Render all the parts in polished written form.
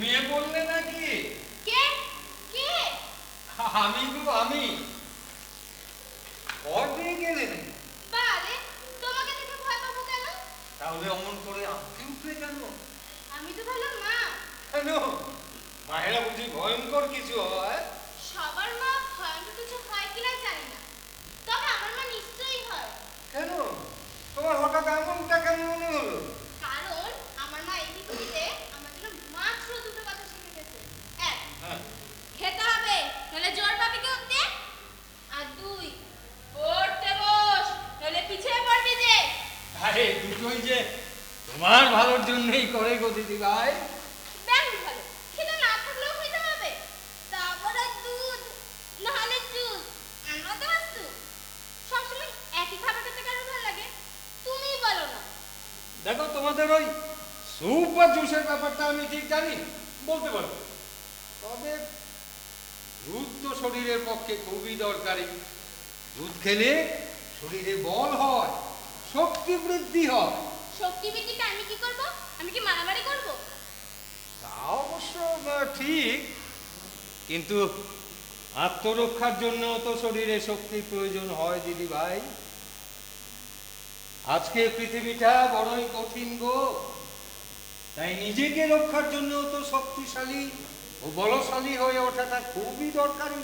ঘুমিয়ে পড়লে নাকি? কে কে? আমি গো, আমি। ভয় পেয়ে গেলে নাকি? বারে, তোমাকে দেখে ভয় পাবো কেন? তাহলে অমন করে আঁকে উঠলে কেন? আমি তো ভালো মা। কেন? মায়েরা বুঝি ভয়ঙ্কর কিছু হয়? সবার মা ভয়ঙ্কর কিছু হয় কিনা জানি না, তবে আমার মা নিশ্চয়ই হয়। কেন? তোমার হঠাৎ এমনটা কেন মনে হলো? কারণ আমার মা এই পৃথিবীতে আমার জন্য মাত্র দুটো কথা শিখে গেছে। এক, খেতে হবে, নাহলে জোর পাবি কি উঠতে। আর দুই, পড়তে বস, নাহলে পিছিয়ে পড়বি যে। আরে দুটোই যে তোমার ভালোর জন্যই করে গো দিদি ভাই। ব্যাংক ভালো, খেতে না থাকলেও খেতে হবে। তারপরে দুধ, নাহলে জুস, আনতে পারছো। সবসময় একই খাবার খেতে কেন ভালো লাগে তুমিই বলো না। দেখো, তোমাদের ওই স্যুপ বা জুসের ব্যাপারটা আমি ঠিক জানি, বলতে পারবো। তবে দুধ তো শরীরের পক্ষে খুবই দরকারি। দুধ খেলে শরীরে বল হয়, শক্তি বৃদ্ধি হয়। শক্তি বৃদ্ধিটা আমি কি করব? আমি কি মারামারি করব? তা অবশ্য ঠিক, কিন্তু আত্মরক্ষার জন্য তো শরীরে শক্তির প্রয়োজন হয় দিদি ভাই। আজকে পৃথিবীটা বড়ই কঠিন গো, তাই নিজেকে রক্ষার জন্য তো শক্তিশালী ও বলশালী হয়ে ওঠাটা খুবই দরকারি।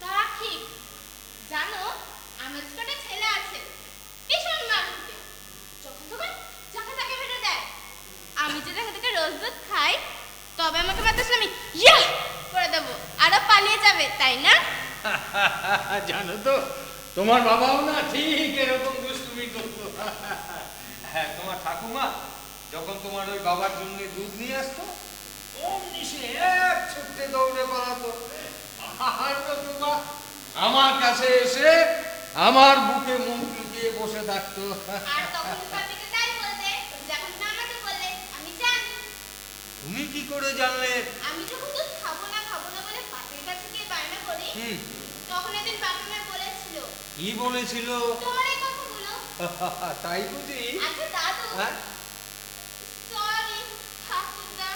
তা ঠিক। জানো, আমার ছোট ছেলে আছে, ভীষণ মারুতে। যখন তখন যাকে তাকে ফেলে দেয়। আমি যদি এখান থেকে রোজ দুধ খাই, তবে আমাকে মাত্র আমি ইয়া করে দেবো, আরো পালিয়ে যাবে, তাই না? জানো তো, তোমার বাবাও না ঠিক এরকম দুষ্টুমি করতো। হ্যাঁ, তোমার ঠাকুমা যখন তোমার ওই বাবার জন্য দুধ নিয়ে আসতো, অমনি সে এক ছুটতে দৌড়ে পালাতো। আর তোমার আমার কাছে এসে আমার বুকে মুখ লুকিয়ে বসে থাকতো। আর তখন পাপিকে তাই বলতে, যখন আমাকে বললে আমি জানি। তুমি কি করে জানলে? আমি যখন দুধ খাবো না বলে পাপির কাছে গিয়ে বায়না করি, তখন একদিন পাপি আমায় বলেছিল। কি বলেছিল? তোমার এই কথাগুলো। তাই বুঝি? আচ্ছা দাদু, সরি ঠাকুরদা।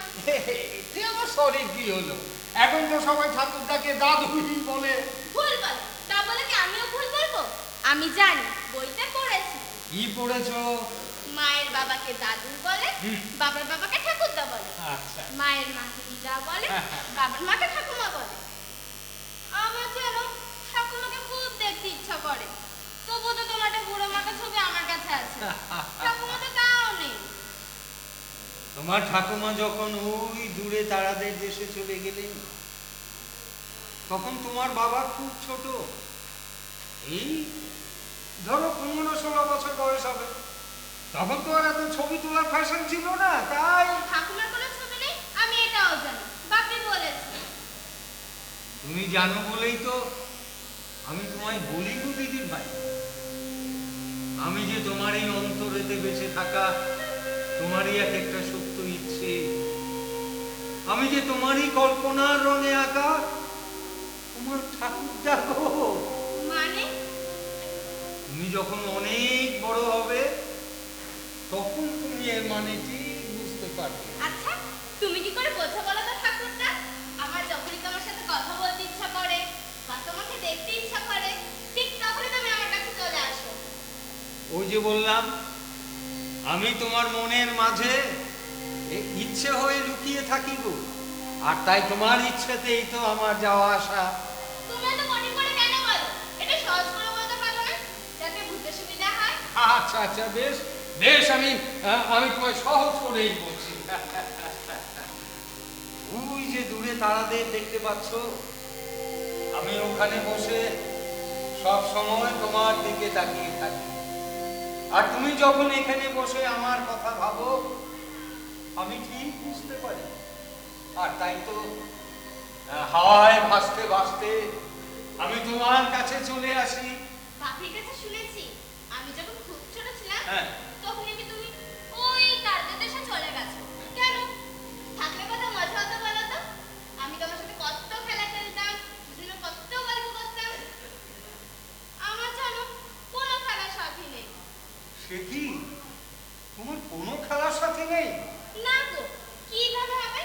এতে আমার সরি কি হলো? এখন তো সবাই ঠাকুরদাকে দাদুই বলে। ভুল বলে, তা বলে কি আমিও ভুল বলবো? আমি জানি, বইতে পড়েছি। কি পড়েছো? মায়ের বাবাকে দাদু বলে, বাবার বাবাকে ঠাকুরদা বলে। আচ্ছা। মায়ের মাকে দিদা বলে, বাবার মাকে ঠাকুমা বলে। আমার যেন ঠাকুমাকে খুব দেখতে ইচ্ছা করে, তবুও তো তোমার একটা বুড়ো মাকে ছবি আমার কাছে আছে। ঠাকুমা তো তাও নেই। তোমার ঠাকুমা যখন ওই দূরে তারাদের দেশে চলে গেলেন, তখন তোমার বাবা খুব ছোট, এই ধরো 15-16 বছর বয়স হবে। তখন তো আর এত ছবি তোলার ফ্যাশন ছিল না, তাই। ঠাকুমার কোনো ছবি নেই, আমি এটাও জানি, বাপি বলেছে। তুমি জানো বলেই তো আমি তোমায় বলি গো দিদির ভাই, আমি যে তোমার এই অন্তরেতে বেঁচে থাকা, তোমারই এক একটা সত্য ইচ্ছে, আমি যে তোমারই কল্পনার রঙে আঁকা তোমার ঠাকুরদা গো। মানে? তুমি যখন অনেক বড় হবে, তখন তুমি এর মানে ঠিক বুঝতে পারবে। আচ্ছা, তুমি কি করে বোঝো বলো তো ঠাকুরদা? আমার যখনই তোমার সাথে কথা বলতে ইচ্ছা করে বা তোমাকে দেখতে ইচ্ছা করে, ঠিক তখনই তুমি আমার কাছে চলে আসো। ওই যে বললাম, আমি তোমার মনের মাঝে ইচ্ছে হয়ে লুকিয়ে থাকি গো, আর তাই তোমার ইচ্ছেতেই তো আমার যাওয়া আসা। তুমি এত কঠিন করে কেন বলো? এটা সহজ করে বলতে পারো না, যাতে বুঝতে সুবিধা হয়? আচ্ছা আচ্ছা, বেশ বেশ, আমি তোমায় সহজ করেই বলছি। ওই যে দূরে তারাদের দেখতে পাচ্ছ, আমি ওখানে বসে সব সময় তোমার দিকে তাকিয়ে থাকি। আর তুমি যখন এখানে বসে আমার কথা ভাবো, আমি ঠিক বুঝতে পারি। আর তাই তো হাওয়ায় ভাসতে ভাসতে আমি তোমার কাছে চলে আসি। বাপির কাছে শুনেছি, আমি যখন খুব ছোট ছিলাম, হ্যাঁ, তখন তুমি ওই তারদের দেশে চলে গেছো। কেন? থাকলে কত মজা হতো বলো তো? আমি তোমার সাথে কত খেলা খেলতাম, কত গল্প করতাম। আমার জানো কোনো খেলার সাথী নেই। সে কি, তোমার কোনো খেলার সাথে নেই? না গো, কিভাবে হবে?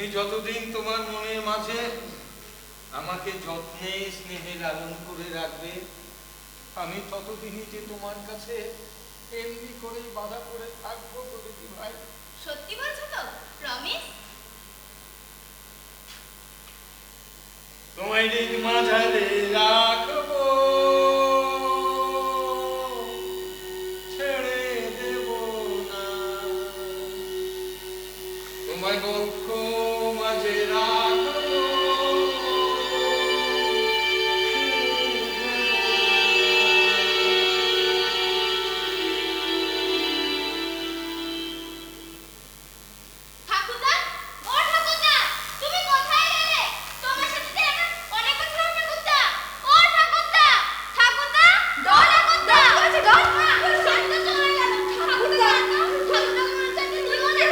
তুমি যতদিন তোমার মনের মাঝে আমাকে যত্নে স্নেহে লালন করে রাখবে, আমি ততদিনই যে তোমার কাছে এমনি করেই বাধা করে থাকবো প্রকৃতি ভাই। সত্যি বলছো তো প্রমিস? তোমায় দিক মাঝারে রাখবো, ছেড়ে দেব না। তোমায় বক্ষ মাঝে রাখবো, ঠাকুরদা, ও ঠাকুরদা, তুমি কোথায় গেলে? তোমার সাথে তো এখন অনেক কথা হবে ঠাকুরদা। ও ঠাকুরদা, ঠাকুরদা, ও ঠাকুরদা, শান্ত তো হয়ে গেল। ঠাকুরদা, ঠাকুরদা মনে হচ্ছে আপনি জীবনে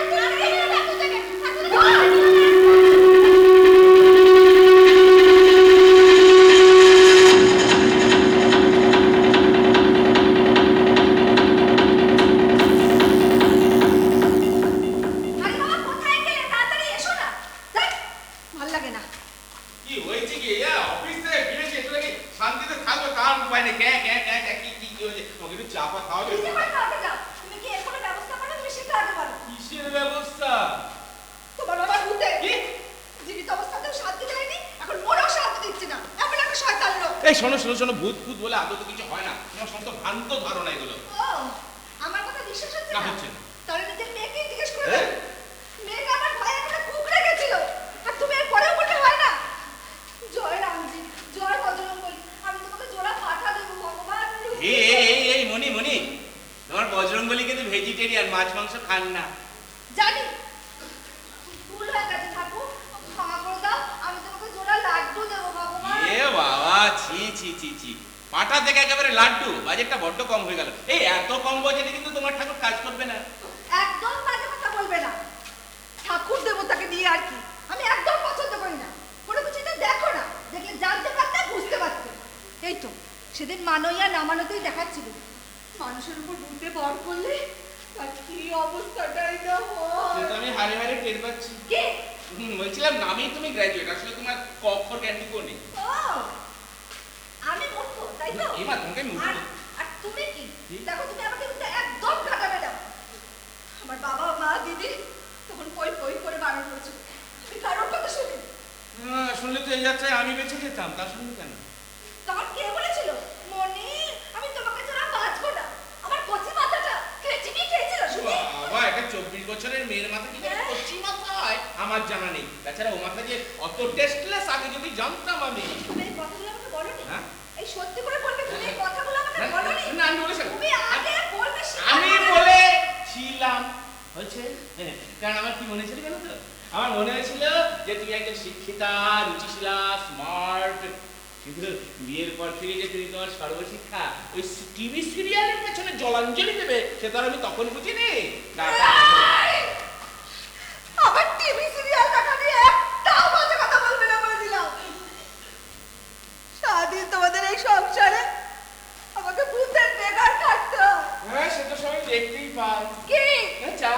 ঠাকুরদাকে, ঠাকুরদা। আরে বাবা, কোথায় গেলে? তাড়াতাড়ি এসো না। দেখ, ভাল লাগে না। কি হয়েছে কি? অফিস থেকে ফিরেছি, একটু নাকি শান্তিতে থাকবো তার উপায় নেই। ক্যা ক্যা ক্যা ক্যা, কি কি কি হয়েছে? তোমাকে একটু চা পা খাওয়া নিজে যাবে? করে খাওয়াতে যাও। তুমি কি এর কোনো ব্যবস্থা করো? তুমি শেখাতে পারো। কিসের ব্যবস্থা? তোমার বাবার ভূতে কি? জীবিত অবস্থাতেও শান্তি দেয়নি, এখন মরেও শান্তি দিচ্ছে না। এমন একটা শয়তান লোক। এই শোনো শোনো শোনো, ভূত ভূত বলে আদৌ তো কিছু হয় না। তোমার সমস্ত ভ্রান্ত ধারণা এগুলো। ও, আমার কথা বিশ্বাস হচ্ছে না, না? হচ্ছে না। তাহলে নিজের মেয়েকেই জিজ্ঞেস করে হ্যাঁ? দেখো। মেয়েটা আমার ভয়ে একটা কুকড়ে গেছিল, আর তুমি এর পরেও বলতে হয় না? জয় রামজি, জয় বজরঙ্গবলী, আমি তোমাকে জোড়া পাঠা দেবো ভগবান। এই মনি মনি, তোমার বজরংবলী কিন্তু ভেজিটেরিয়ান, মাছ মাংস খান না। জানি, ভুল হয়ে গেছে ঠাকুর, ক্ষমা করে দাও। আমি তোমাকে জোড়া লাড্ডু দেবো ভগবান। এ বাবা, ছি ছি ছি ছি, পাটা থেকে একেবারে লাড্ডু, বাজেটটা বড্ড কম হয়ে গেল। এই এত কম বাজেটে কিন্তু তোমার ঠাকুর কাজ করবে না। একদম বাজে কথা বলবে না। ঠাকুর দেবতাকে দিয়ে আর কি, আমি একদম পছন্দ করি না। কোনো কিছুতে দেখো না, দেখলে জানতে পারতে, বুঝতে পারতে। এই তো সেদিন মানইয়া না মানতেই দেখাচ্ছিল, মানুষের উপর ভূতে ভর করলে তার কি অবস্থাটাই না হয়। সেটা আমি হারে হারে টের পাচ্ছি। কে? বলছিলাম নামেই তুমি গ্র্যাজুয়েট, আসলে তোমার ক অক্ষর জ্ঞানটুকু নেই। ও, আমি মূর্খ, তাই তো? এবার তোমাকে আমি উঠবো। আর তুমি কি? কি? দেখো, তুমি আমাকে কিন্তু একদম কাটাবে না। আমার বাবা মা দিদি তখন পই পই করে বারণ করেছিল, আমি কারোর কথা শুনি। শুনলে তো এই যাত্রায় আমি বেঁচে যেতাম, তার সঙ্গে কেন? তখন কে বলেছিল মনি আমি তোমাকে ছাড়া বাঁচবো না? আমার কচি মাথাটা খেচিনি খেয়েছিল শুনি। বাবা, একটা 24 বছরের মেয়ের মাথা কি করে কচি মাথা হয় আমার জানা নেই। তাছাড়া ও মাথা যে অত টেস্টলেস, আগে যদি জানতাম আমি। তুমি এই কথাগুলো আমাকে বলোনি? হ্যাঁ? এই সত্যি করে বলবে, তুমি এই কথাগুলো আমাকে না, বলোনি? না, আমি বলেছি। তুমি আগে বলবে আমি বলেছিলাম হয়েছে, কারণ আমার কি মনে ছিল জানো তো? আমার মনে হয়েছিল যে তুমি একজন শিক্ষিতা, রুচিশীলা, স্মার্ট, কিন্তু বিয়ের পর থেকে যে তুমি তোমার সর্বশিক্ষা ওই টিভি সিরিয়ালের পেছনে জলাঞ্জলি দেবে, সেটা আমি তখন বুঝিনি। আমার টিভি সিরিয়াল দেখা নিয়ে একটাও বাজে কথা বলবে না বলে দিলাম। সারাদিন তোমাদের এই সংসারে আমাকে ভূতের বেগার কাটতে হয়। হ্যাঁ, সে তো সবাই দেখতেই পায়। কি? চা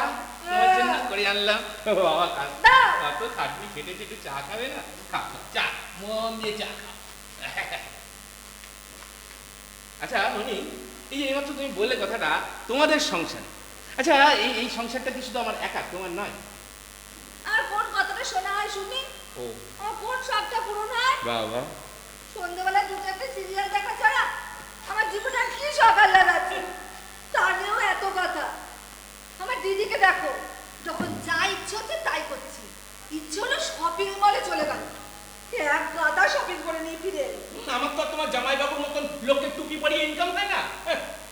তোমার জন্য করে আনলাম। বাবা কাজ না। অত খাটনি খেটেছে, একটু চা খাবে না? খাও চা, মন দিয়ে চা খাও। আচ্ছা মনি, এই যে এইমাত্র তুমি বললে কথাটা তোমাদের সংসার, আচ্ছা এই সংসারটা কি শুধু আমার একা, তোমার নয়? আর কোন কথাটা শোনা হয় শুনি? ও আমার কোন শখটা পূরণ হয়? বাবা, সন্ধ্যেবেলা দুটো একটা সিরিয়াল দেখা ছাড়া আমার জীবনে আর কি সকাল লাগাচ্ছে? তা নিয়েও এত কথা। আমার দিদিকে দেখো, যখন যা ইচ্ছে হচ্ছে তাই করছি। ইচ্ছে হলো শপিং মলে চলে গেল, এক গাদা শপিং করে নিয়ে ফিরে এলো। আমার তো আর তোমার জামাইবাবুর মতন লোকের টুপি পরিয়ে ইনকাম হয় না।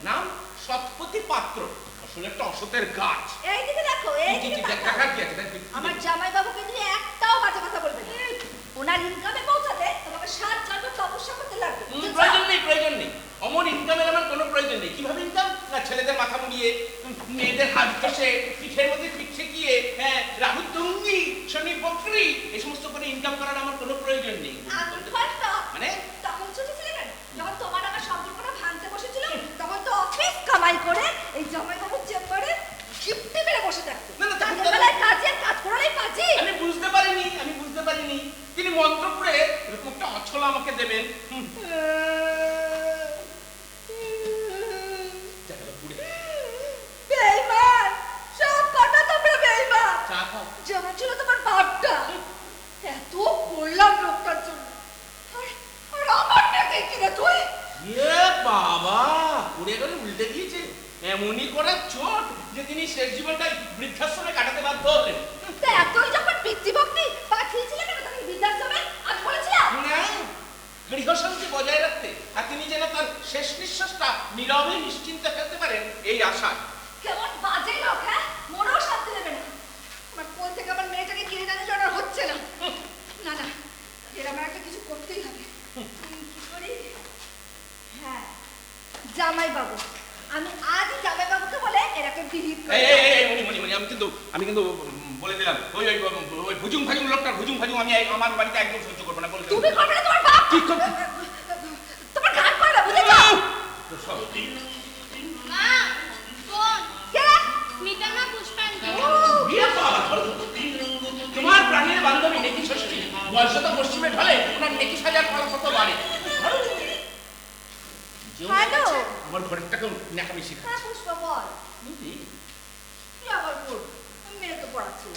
নাম সৎপতি পাত্র, আসলে একটা অসতের গাছ। এই দিকে দেখো, এই দিকে তাকাও। দেখার কি আছে? আমার জামাইবাবুকে নিয়ে একটাও বাজে কথা বলবে না। ওনার ইনকামে পৌঁছাতে তোমাকে 7 জন্ম তপস্যা করতে লাগবে। প্রয়োজন নেই, প্রয়োজন নেই। অমন ইনকামের আমার কোনো প্রয়োজন নেই। কিভাবে ইনকাম? না ছেলেদের মাথা মুড়িয়ে, মেয়েদের হাত ঘষে, পিঠের মধ্যে পিঠ ঠেকিয়ে, হ্যাঁ রাহু তুঙ্গি, শনি বকরি, এই সমস্ত করে ইনকাম করার আমার কোনো প্রয়োজন নেই। মানে তখন ছোট ছিলে কেন? যখন তোমার আমার সম্পর্কটা ভাঙতে বসেছিল, তখন তো অফিস কামাই করে এই জামাইবাবুর চেম্বারে গিফটে মেরে বসে থাকতো। না, না, তখন কাজের বেলায় কাজের কাজ করারই কাজই। আমি বুঝতে পারিনি এমনই করে চোট যে তিনি শেষ জীবনটাই বৃদ্ধাশ্রমে কাটাতে বাধ্য হলেন। তা এতই যখন পিতৃভক্তি পাঠিয়েছিলে কেন তাকে বৃদ্ধাশ্রমে? আজ বলেছিলাম না, গৃহশান্তি বজায় রাখতে, আর তিনি যেন তার শেষ নিঃশ্বাসটা নীরবে নিশ্চিন্তে ফেলতে পারেন এই আশা। কেমন বাজে লোক, হ্যাঁ? মনেও শান্তি দেবে না। আমার কোল থেকে আমার মেয়েটাকে কিনে জানি জন্য হচ্ছে না। না না, এর আমার একটা কিছু করতেই হবে। কি করি? হ্যাঁ, জামাইবাবু। আমি আজই জামাইবাবুকে বলে এর একটা বিহিত করি। মনি, আমি কিন্তু বলে দিলাম, ওই ভুজুং ভাজুং লোকটার ভুজুং ভাজুং আমি আমার বাড়িতে একদম সহ্য করবো না, বলে তুমি করবে না, তোমার বাপ কি করবে? তোমার গান করবে, বুঝেছো? মা, বোন, কে? মিতা মা, পুষ্পাঞ্জলি। তোমার প্রাণের বান্ধবী নেকি ষষ্ঠী বয়স তো পশ্চিমে ঢলে, ওনার নেকি সাজার ফল কত বাড়ে। হ্যালো। আমার ঘরেরটাকেও নেকামি শিখা। হ্যাঁ পুষ্পা, বল। কি আবার বল? আমি মেয়েকে পড়াচ্ছি।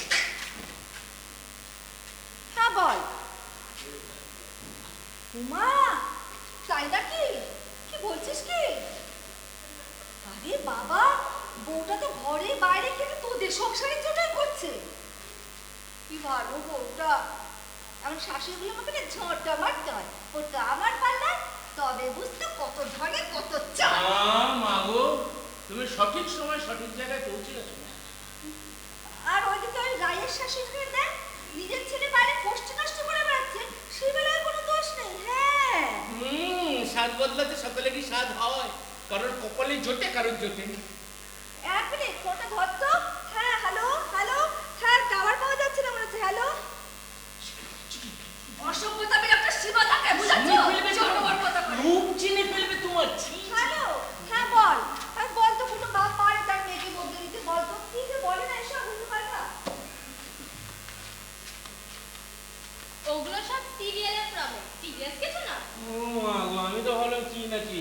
হ্যাঁ বল। উমা, তাই নাকি? কি বলছিস কি? আরে বাবা, বউটা তো ঘরে বাইরে থেকে তোদের সংসারের জন্যই করছে। কি ভালো বউটা। এমন শাশুড়িগুলো আমাকে না ঝোঁটা মারতে হয়। ওটা আমার পাল্লা, তবে বুঝতে কত ঝড়ে কত চায়। মা গো, তুমি সঠিক সময় সঠিক জায়গায় পৌঁছে গেছো। আর ওইদিকে ওই রায়ের শাশুড়িকে দেখ, নিজের ছেলে বাইরে কষ্ট নষ্ট করে বেড়াচ্ছে, সেই বেলায় কোনো দোষ নেই। হ্যাঁ, স্বাদ বদলাতে সকলেরই স্বাদ হয়, কারোর কপালে জোটে, কারোর জোটে। এক মিনিট, ফোনটা ধর তো। হ্যাঁ, হ্যালো হ্যালো। হ্যাঁ, টাওয়ার পাওয়া যাচ্ছে না মনে হচ্ছে। হ্যালো, অসভ্যতা বিরক্ত সীমা থাকে, বুঝাচ্ছ? ছোট বড় কথা বলে। মুখ চিনে ফেলবে তোমার। হ্যালো, হ্যাঁ বল। আর বল তো, কোনো বাপ পারে তার মেয়েকে বদলে দিতে? বল তো, কি যে বলে না এসব বুঝতে পারে না। ওগুলো সব সিরিয়ালের প্রবলেম, সিরিয়াস কিছু না। ও মা গো, আমি তো ভাবলাম কি নাকি।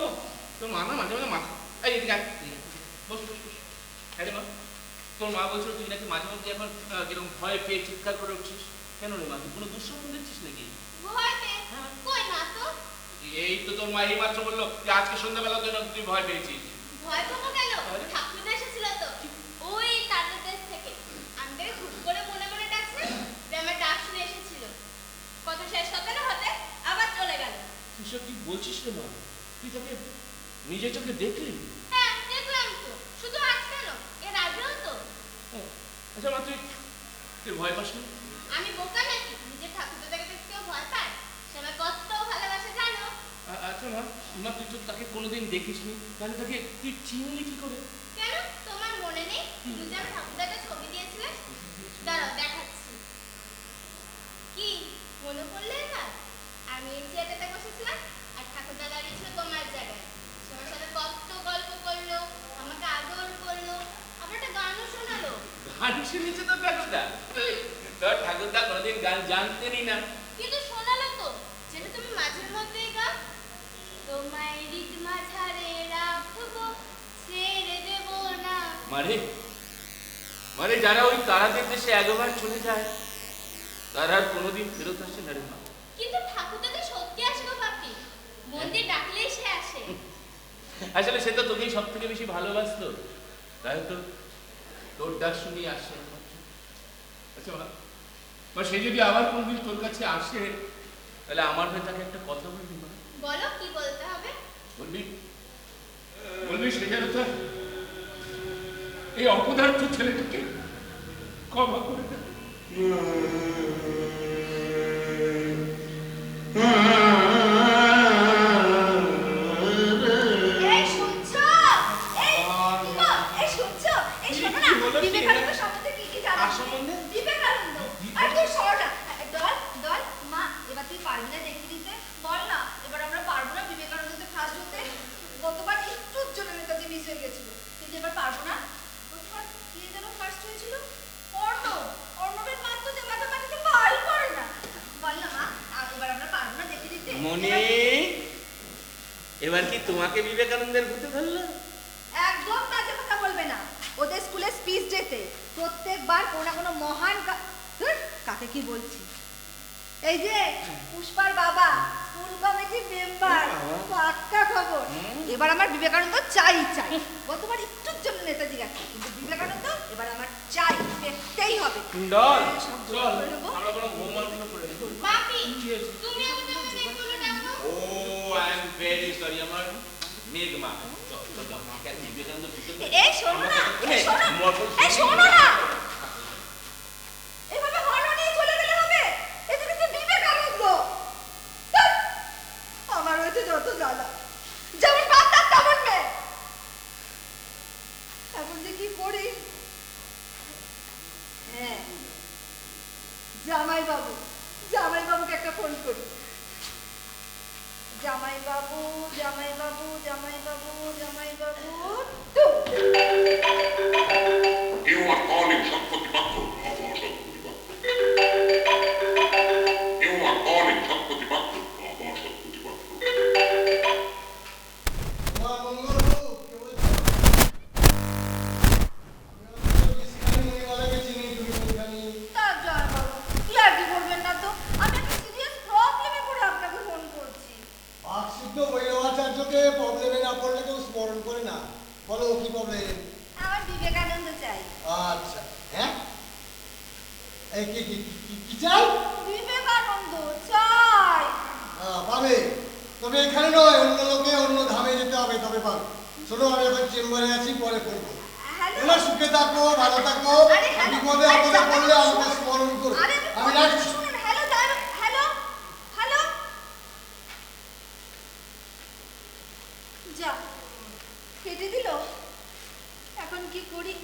ও তোর মা না মাঝে মাঝে মাথা, এই এদিকে আয়, বস বস বস। হ্যাঁ রে মা, তোর মা বলছিল তুই নাকি মাঝে মধ্যে এখন কিরকম ভয় পেয়ে চিৎকার করে উঠছিস। কেন রে মা, তুই কোনো দুঃস্বপ্ন দেখছিস নাকি? ভয় পেয়ে? কই না তো। এই তো তোর মা এই মাত্র বললো যে আজকে সন্ধ্যাবেলার জন্য তুই ভয় পেয়েছিস। ভয় পাবো কেন? ঠাকুরদা এসেছিল তো, ওই তাদের দেশ থেকে। আমি তাকে খুব করে মনে মনে ডাকছে, যে আমার ডাক শুনে এসেছিল। কথা শেষ হতে না হতে আবার চলে গেল। তুই সব কি বলছিস রে মা? তুই তাকে নিজের চোখে দেখলি? হ্যাঁ, দেখলাম তো। শুধু আজ কেন, এর আগেও তো। আচ্ছা মা, তুই ভয় পাস না? আমি বোকা নাকি? নিজের ঠাকুরদাকে দেখতে কেউ ভয় পায়? সে আমার কত ভালোবাসে জানো? আচ্ছা মা, তুই তো তাকে কোনোদিন দেখিসনি, তাহলে তাকে তুই চিনলি কি করে? কেন, তোমার মনে নেই তুমি যে আমার ঠাকুরদাকে ছবি দিয়েছিলে? দাঁড়াও দেখাচ্ছি। কি মনে পড়লে এবার? আমি এই চেয়ারটাতে বসেছিলাম আর ঠাকুরদা দাঁড়িয়েছিল তোমার জায়গায়। সে আমার সাথে কত গল্প করলো, আমাকে আদর করলো, আবার একটা গানও শোনালো। গান শুনেছে তো ঠাকুরদা? তোর ঠাকুরদা কোনোদিন গান জানতেনই না। কিন্তু শোনালো তো, যেটা তুমি মাঝের মধ্যেই গাও। তোমায় হৃদ মাঝারে রাখবো, ছেড়ে দেব না। মারে যারা ওই তারাদের দেশে একবার চলে যায়, তারা আর কোনোদিন ফেরত আসে না রে মা। কিন্তু ঠাকুরদা তো সত্যি আসে গো বাপি, মন্দির ডাকলেই সে আসে। আসলে সে তো তোকেই সব থেকে বেশি ভালোবাসতো, তাই তো তোর ডাক শুনেই আসে। আচ্ছা মা, সে যদি আবার কোনদিন তোর কাছে আসে, তাহলে আমার হয়ে তাকে একটা কথা বলবি মা। বলো, কি বলতে হবে? বলবি সে যেন তার এই অপদার্থ ছেলেটাকে ক্ষমা করে দেবে। এই শুনছো? এই কি গো? এই শুনছো? এই শোনো না, বিবেকানন্দ সম্বন্ধে কি জানো? কার সম্বন্ধে? বিবেকানন্দ। আর তুই শোনো না, দল মা, এবার তুই পারবি না দেখিয়ে দিতে? বল না, এবার আমরা পারবো না বিবেকানন্দতে ফার্স্ট হতে? গতবার একটুর জন্য নেতাজি মিস হয়ে গেছিল, কিন্তু এবার পারবো না। গতবার কে যেন ফার্স্ট হয়েছিল? অর্ণবের মা তো ম্যাথামেটিক্সে ভাই করে না। বল না মা, এবার আমরা পারবো না দেখিয়ে দিতে? মনি, এবার কি তোমাকে বিবেকানন্দের ভূতে ধরলো? একদম বাজে কথা বলবে না। ওদের স্কুলে স্পিচ ডেতে প্রত্যেকবার কোনো না কোনো মহান কাকে কি বলছি? এই যে পুষ্পার বাবা স্কুল কমিটি মেম্বার, পাক্কা খবর। এবার আমার বিবেকানন্দ চাই চাই। গতবার একটুর জন্য নেতাজি গেছে, কিন্তু বিবেকানন্দ এবার আমার চাই, দেখতেই হবে। ডল সব চল করে নেবো। আমরা কোনো হোমওয়ার্ক করে নেব। বাপি তুমি আমাকে মেঘগুলো ডাকো। ও আই এম ভেরি সরি আমার মেঘমা। চল চল চল আমাকে আর বিবেকানন্দ ঢুকে এই শোনো না, এই শোনো, মরকল এই শোনো না। এভাবে হর্ন নিয়ে চলে গেলে হবে? এটা কিন্তু বিবেকানন্দ। ধ্যাৎ, আমার হয়েছে যত জ্বালা, যেমন বাচ্চা তেমন মেয়ে। এখন যে কি করি? হ্যাঁ, জামাইবাবু, জামাইবাবুকে একটা ফোন করি। জামাইবাবু, জামাইবাবু, জামাইবাবু, জামাইবাবু, two. You are calling Shampati Bakru. You are calling Shampati Bakru. তা জামাইবাবু, কি আর কি করবেন না তো? আমি একটা সিরিয়াস প্রবলেমে পড়ে আপনাকে ফোন করছি। বাকসিদ্ধ বৈরবাচার্যকে প্রবলেমে না পড়লে কেউ স্মরণ করে না। বলো কি প্রবলেম? আমার বিবেকানন্দ চাই। আচ্ছা, হ্যাঁ, এই কি চাই? বিবেকানন্দ চাই। পাবে, তবে এখানে নয়, অন্য লোকে অন্য ধামে যেতে হবে, তবে পাবে। শোনো, আমি এখন চেম্বারে আছি, পরে করবো। হ্যালো। তোমরা সুখে থাকো, ভালো থাকো, আরে হ্যালো, বিপদে আরে আপদে জামাইবাবু পড়লে আমাকে শুনুন। স্মরণ করো। আরে আমি আমি রাখছি। শুনুন, হ্যালো হ্যালো হ্যালো। যা, কেটে দিল। এখন কি করি?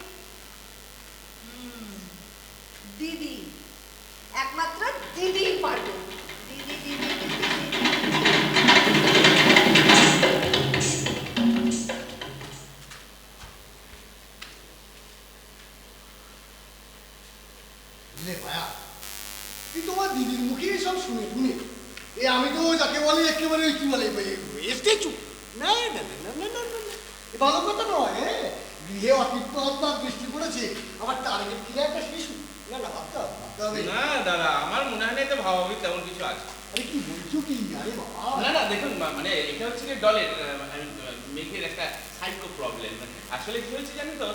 দিদি, একমাত্র দিদি পারবে। দিদি দিদি লে ভায়া, তুই তোমার দিদির মুখে সব শুনে শুনে আমি তো যাকে বলে একেবারে কি বলে স্ট্যাচু। না না না না না না না, এ ভালো কথা নয়। হ্যাঁ, গৃহে অতিথ্য আত্মার দৃষ্টি পড়েছে, আমার টার্গেট কিনে একটা শিশু। না না, ভাবতে হবে। না দাদা আমার মনে হয় না এতে ভাবাভাবি তেমন কিছু আছে। আরে কি বলছো কি? আরে বাবা, না না দেখুন মানে এটা হচ্ছে কি ডলের মেঘের একটা সাইকো প্রবলেম। আসলে কি হয়েছে জানি তো,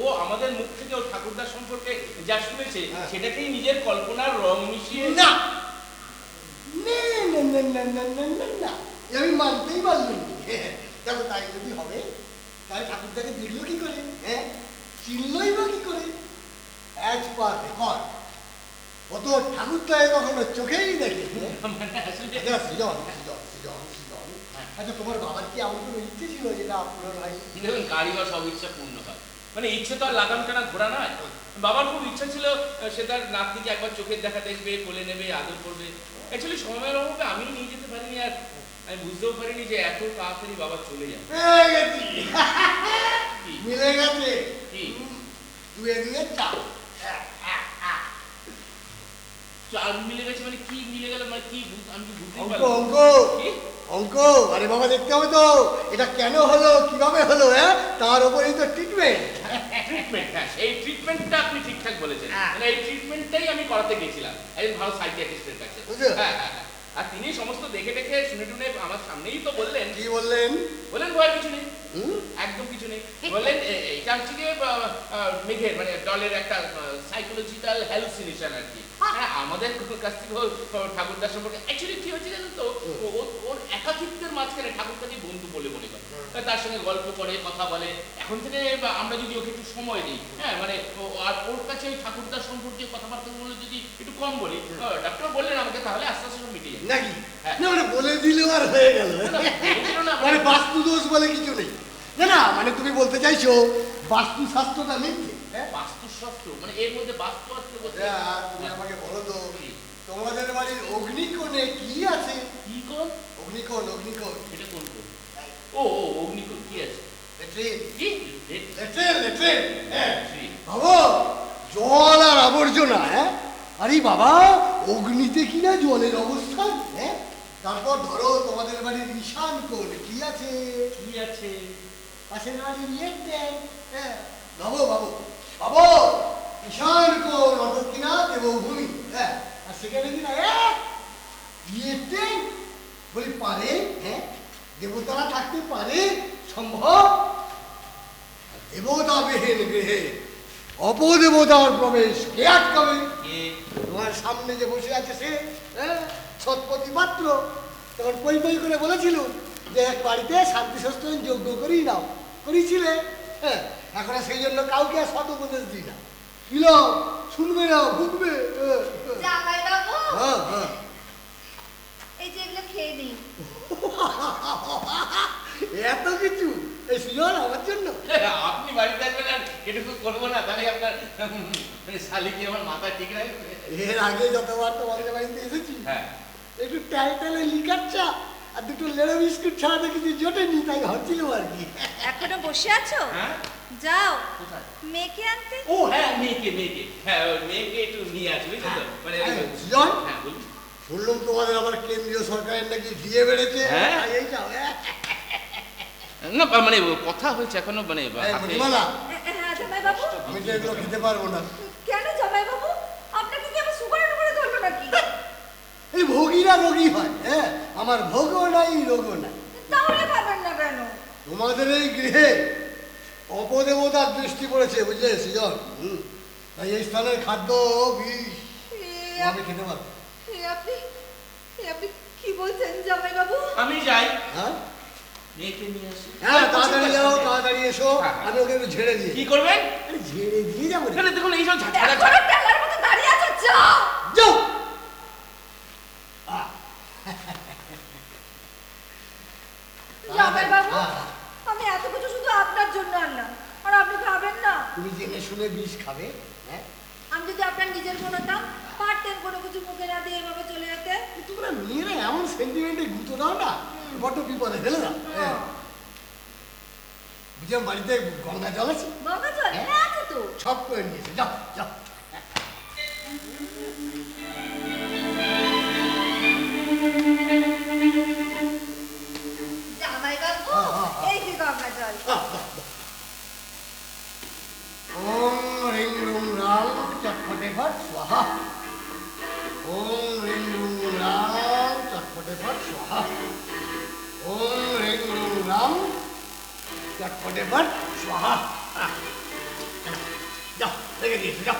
ও আমাদের মুখ থেকে ও ঠাকুরদার সম্পর্কে যা শুনেছে হ্যাঁ। সেটাকেই নিজের কল্পনার রং মিশিয়ে না না না না না না না না না, এ আমি মানতেই পারলাম না। দেখো, তাই যদি হবে তাহলে ঠাকুরদাকে দেখলো কি করে? হ্যাঁ, চিনলই বা কি করে? অ্যাজ পার রেকর্ড ও তো ঠাকুরদাকে কখনো চোখেই দেখে। মানে আসলে আচ্ছা, সৃজন, সৃজন, সৃজন, সৃজন। আচ্ছা, তোমার বাবার কি এমন কোনো ইচ্ছে ছিল যেটা আপনার হয়? দেখুন কারই বা সব ইচ্ছা পূর্ণ হয়, মানে ইচ্ছে তো আর লাগাম টানা ঘোরা নয়। বাবার খুব ইচ্ছা ছিল সে তার নাতনিকে একবার চোখের দেখা দেখবে, কোলে নেবে, আদর করবে। অ্যাকচুয়ালি সময়ের অভাবে আমি নিয়ে যেতে পারিনি, আর আমি বুঝতেও পারিনি যে এত তাড়াতাড়ি বাবা চলে যায়। পেয়ে গেছি, কি? মিলে গেছে। কি? দুয়ে দুয়ে চার। চার মিলে গেছে মানে কি মিলে গেল, মানে কি আমি তো বুঝতেই অঙ্ক পারলাম অঙ্ক না। কি? অঙ্ক, আরে বাবা দেখতে হবে তো এটা কেন হলো, কিভাবে হলো, হ্যাঁ, তার উপরেই তো ট্রিটমেন্ট। ট্রিটমেন্ট, হ্যাঁ এই ট্রিটমেন্টটা আপনি ঠিকঠাক বলেছেন। হ্যাঁ। মানে এই ট্রিটমেন্টটাই আমি করাতে গেছিলাম একজন ভালো সাইকিয়াট্রিস্টের কাছে। বুঝলে? হ্যাঁ হ্যাঁ হ্যাঁ। আর তিনি সমস্ত দেখে দেখে শুনে টুনে আমার সামনেই তো বললেন, কি বললেন? বললেন ভয়ের কিছু নেই, হুম? একদম কিছু নেই। বললেন এটা হচ্ছে কি মেঘের মানে ডলের একটা সাইকোলজিক্যাল হ্যালুসিনেশন আর কি। হ্যাঁ, আমাদের কাছ থেকে ঠাকুরদার সম্পর্কে অ্যাকচুয়ালি কি হয়েছে জানেন তো, ওর একাকিত্বের মাঝখানে ঠাকুরদাকে বন্ধু বলে মনে করে, তার সঙ্গে গল্প করে, কথা বলে। এখন থেকে আমরা যদি ওকে একটু সময় দিই, হ্যাঁ মানে আর ওর কাছে ওই ঠাকুরদার সম্পর্কে কথাবার্তাগুলো যদি একটু কম বলি, ডাক্তার বললেন আমাকে, তাহলে আস্তে আস্তে সব মিটে যাবে। নাকি? হ্যাঁ। না মানে বলে দিলেও আর হয়ে গেল। বলেছিল না, মানে বাস্তু দোষ বলে কিছু নেই। না না, মানে তুমি বলতে চাইছো বাস্তু শাস্ত্রটা মিথ্যে? হ্যাঁ, বাস্তুশাস্ত্র মানে এর মধ্যে বাস্তু আসতে বলতে তুমি আমাকে বলো তো, তোমাদের বাড়ির অগ্নিকোণে কি আছে? কি কোন? অগ্নিকোণ, অগ্নিকোণ। এটা কোন কোন? ও ও অগ্নিকোণ কি আছে? লেট্রিন, কি? Latrine, latrine. হ্যাঁ, লেট্রিন। ভাবো, জল আর আবর্জনা। হ্যাঁ, আরে বাবা, অগ্নিতে কিনা জলের অবস্থান। হ্যাঁ, তারপর ধরো তোমাদের বাড়ির ঈশান কোণ কি আছে? কি আছে? পাশের বাড়ির ইয়ের ট্যাঙ্ক। হ্যাঁ, ভাবো ভাবো ভাবো, ঈশান কোণ অর্থাৎ কিনা দেবভূমি। হ্যাঁ, আর সেখানে কিনা ইয়ের ট্যাঙ্ক। বলি পারে? হ্যাঁ, দেবতারা থাকতে পারে? সম্ভব? দেবতাবিহীন গৃহে অপদেবতার প্রবেশ কে আটকাবে? কে? তোমার সামনে যে বসে আছে সে, হ্যাঁ, সৎপতি পাত্র। তখন পই পই করে বলেছিল যে এক বাড়িতে শান্তি সস্তান যজ্ঞ করেই নাও, করেছিলে। হ্যাঁ, এখন আর সেই জন্য কাউকে আর সৎ উপদেশ দিই না। কিলো শুনবে না, ভুগবে। জামাইবাবু, হ্যাঁ হ্যাঁ, এই যে এগুলো খেয়ে নিন। এত কিছু এই সুজন আমার জন্য? আপনি বাড়িতে আসবেন আর এটুকু করবো না, তাহলে আপনার মানে শালিকে আমার মাথা ঠিক রাখবে। এর আগে যতবার তোমাদের বাড়িতে এসেছি, হ্যাঁ, একটু টাইটালে লিকার চা আর দুটো লেড়ে বিস্কুট ছাড়া তো কিছু জোটেনি, তাই ভাবছিল আর কি। এখনো বসে আছো? হ্যাঁ, যাও কোথায়? মেয়েকে আনতে। ও হ্যাঁ, মেয়েকে হ্যাঁ, ওই মেয়েকে একটু নিয়ে আসবে তো, মানে সুজন, হ্যাঁ বলুন। শুনলাম তোমাদের আবার কেন্দ্রীয় সরকারের নাকি দিয়ে বেড়েছে। হ্যাঁ। এই যাও। না মানে কথা হয়েছে এখনো, মানে হাতে- মণিমালা, হ্যাঁ জামাইবাবু। আমি তো এগুলো খেতে পারবো না। কেন জামাইবাবু? আপনাকে কি আবার সুগারের উপরে ধরলো নাকি? এই ভোগীরা রোগী হয়। হ্যাঁ, আমার ভোগও নাই, রোগও নাই। তাহলে খাবেন না কেন? তোমাদের এই গৃহে অপদেবতার দৃষ্টি পড়েছে, বুঝলে সুজন? তাই এই স্থানের খাদ্য বিষ, আমি খেতে পারবো। আপনি আপনি কি বলছেন জামাইবাবু? আমি যাই, হ্যাঁ মেয়েকে নিয়ে আসি। হ্যাঁ, তাড়াতাড়ি যাও, তাড়াতাড়ি এসো। হ্যাঁ। আমি ওকে একটু ঝেড়ে দিয়ে। কি করবেন? আরে ঝেড়ে দিয়ে যাবো রে। এখানে দেখুন এইসব ঝাড়া এখনো টেলার মতো দাঁড়িয়ে আছো, যাও। যাও। জামাইবাবু, হ্যাঁ। আমি এত কিছু শুধু আপনার জন্য আনলাম, আর আপনি খাবেন না। তুমি জেনে শুনে বিষ খাবে? হ্যাঁ, আমি যদি আপনার নিজের বোন হতাম, পারতেন কোনো কিছু মুখে না দিয়ে এভাবে চলে যেতে। তোমরা মেয়েরা এমন সেন্টিমেন্টে গুঁতো দাও না, বড্ড বিপদে ফেলে দাও। হ্যাঁ, বুঝলাম বাড়িতে গঙ্গা জল আছে, বাবা চল, হ্যাঁ। হ্যাঁ আছে তো। সব করে নিয়েছে। যাও যাও। জামাইবাবু, এই যে গঙ্গা জল। ওম রিং রুং রাং চটপটে ফট স্বাহা। ওম রিং রুং রাং চটপটে ফট স্বাহা। ওম রিং রুং রাং চটপটে ফট স্বাহা। যাও, রেখে দিয়েছো, যাও।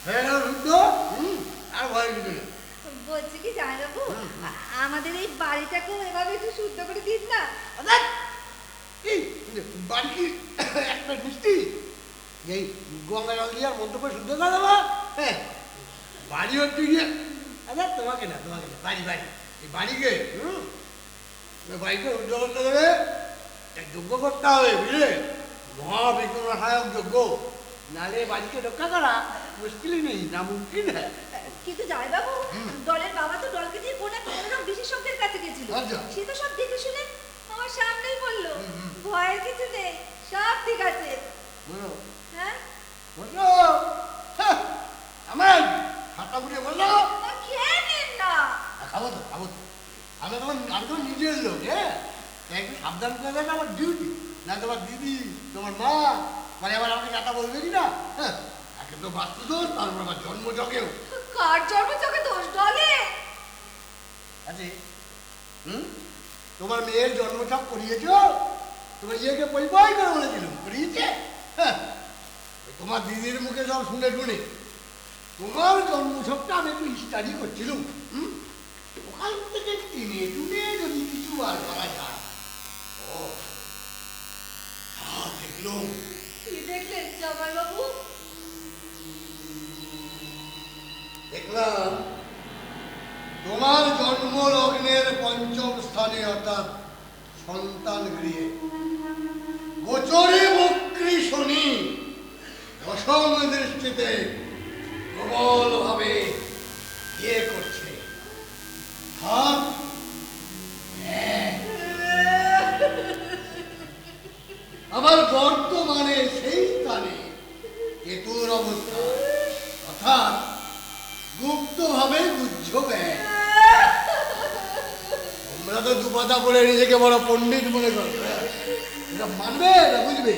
হ্যাঁ রুদ্র, আর ভয় কিছু নেই। বলছি কি জামাইবাবু, আমাদের এই বাড়িটাকেও এভাবে একটু শুদ্ধ করে দিন না। অর্থাৎ এই বাড়ি কি একটা মিষ্টি এই গঙ্গা জল দিয়ে আর মন্ত্র করে শুদ্ধ করে দেবো? হ্যাঁ, বাড়ি হচ্ছে গিয়ে, আচ্ছা তোমাকে না, বাড়ি এই বাড়িকে বাড়িকে শুদ্ধ করতে দেবে, যোগ্য করতে হবে, বুঝলে? মহাবিঘ্ননাশায়ক যোগ্য, নালে বাড়িকে রক্ষা করা মুশকিলই নেই, না মুমকিন হ্যাঁ। কিন্তু জামাইবাবু, দলের বাবা তো দলকে দিয়ে কোন এক মনোরম বিশেষজ্ঞের কাছে গেছিল। আচ্ছা। সে তো সব দেখে শুনে আমার সামনেই বললো, ভয়ের কিছু নেই, সব ঠিক আছে। বলো, হ্যাঁ, বলো, হ্যাঁ, আমার হাতা ঘুরে বললো, খেয়ে নিন না। খাবো তো। আমি তো নিজের লোক, হ্যাঁ, তাই একটু সাবধান করে দেন, আমার ডিউটি। না তোমার দিদি, তোমার মা, মানে আবার আমাকে কথা বলবে কি না? হ্যাঁ, একে তো বাস্তুদোষ, তারপর আমার জন্মযজ্ঞেও কার জন্ম চোখে দোষ ডলে? আছে। তোমার মেয়ের জন্মছক করিয়েছ? তোমার ইয়েকে পই করে বলেছিলাম, করিয়েছে? হ্যাঁ, তোমার দিদির মুখে সব শুনে তোমার জন্মছকটা আমি একটু স্টাডি করছিলাম। ওখান থেকে টেনে টুনে যদি কিছু আর করা যায়। ও দেখলাম। কি দেখলেন জামাইবাবু? দেখলাম তোমার জন্ম লগ্নের পঞ্চম স্থানে, অর্থাৎ সন্তান গৃহে গোচরে বক্রী শনি দশম দৃষ্টিতে প্রবল ভাবে ইয়ে করছে। হাত আবার বর্তমানে সেই স্থানে কেতুর অবস্থা, অর্থাৎ গুপ্ত ভাবে গুজ্জ ব্যয়। তোমরা তো দুপাতা পড়ে নিজেকে বড় পণ্ডিত মনে করো, এটা মানবে না, বুঝবে?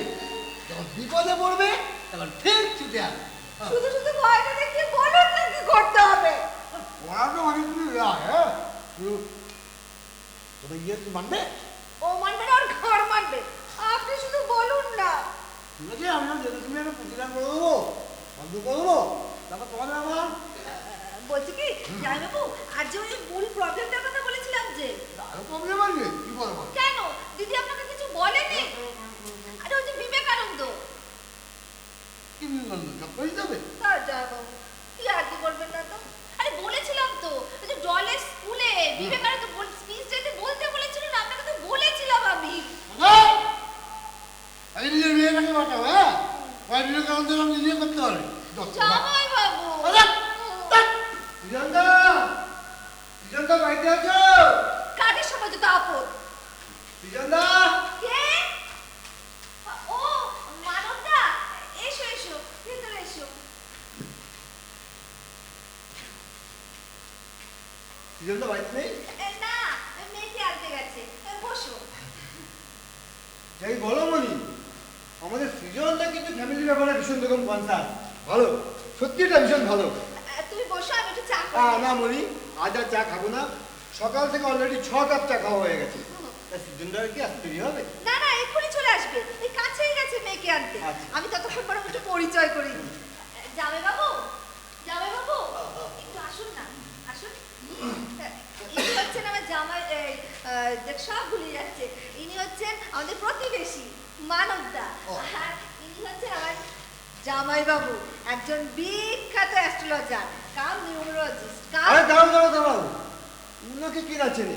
বিপদে পড়বে তখন ঠিক ছুটে আসবে। শুধু শুধু ভয়টা দেখিয়ে বলুন না কি করতে হবে। পড়াটা অনেক কিছু যায়, হ্যাঁ শুধু তবে ইয়ে তুই মানবে? ও মানবে না, ওর ঘর মানবে। আপনি শুধু বলুন না। ঠিক আছে, আমি যেতে তুমি একটা প্রতিদান করে দেবো, বন্ধ করে দেবো, তারপর তোমাদের আমার বলছি কি জামাইবাবু, আর যে ওই মূল প্রবলেমটার কথা বলেছিলাম যে, আরো প্রবলেম আসবে কি বলবো? কেন দিদি আপনাকে কিছু বলেনি? আরে ওই যে বিবেকানন্দ, কি বলবো? সব হয়ে যাবে। তার জামাইবাবু কি আর কি করবেন না তো? আরে বলেছিলাম তো, ওই যে ডলের স্কুলে বিবেকানন্দ স্পিচ দিতে বলতে বলেছিলেন, আপনাকে তো বলেছিলাম আমি। আগে নিজের মেয়েটাকে বাঁচাও, হ্যাঁ ওই বিবেকানন্দের আমি নিজে করতে পারি। জামাইবাবু বিজনদা বাড়িতে আছো? কাজের সময় যত আপদ। বিজনদা কে? ও মানবদা, এসো এসো, ভেতরে এসো। বিজনদা বাড়িতে নেই? না, মেয়েকে আনতে গেছে। বসো। যাই বলো মনি, আমাদের সৃজনটা কিন্তু ফ্যামিলি ব্যাপারে ভীষণ রকম কনসার্ন। ভালো, সত্যি এটা ভীষণ ভালো। তুমি বসো, আমি একটু চা করি। না মনি, আজ আর চা খাবো না। সকাল থেকে অলরেডি 6 কাপ চা খাওয়া হয়ে গেছে। সৃজনদার কি আসতে দেরি হবে? না না, এক্ষুনি চলে আসবে, এই কাছেই গেছে মেয়েকে আনতে। আচ্ছা। আমি ততক্ষণ পরে একটু পরিচয় করে দিই। জামাইবাবু, জামাইবাবু একটু আসুন না, আসুন। ইনি হচ্ছেন আমার জামাই, দেখ সব ভুলে যাচ্ছে। ইনি হচ্ছেন আমাদের প্রতিবেশী মানবদা। আর ইনি হচ্ছেন আমার জামাইবাবু, একজন বিখ্যাত অ্যাস্ট্রোলজার কাম নিউমেরোলজিস্ট আরে কাম। দাঁড়াও, উনাকে কে আছে নি?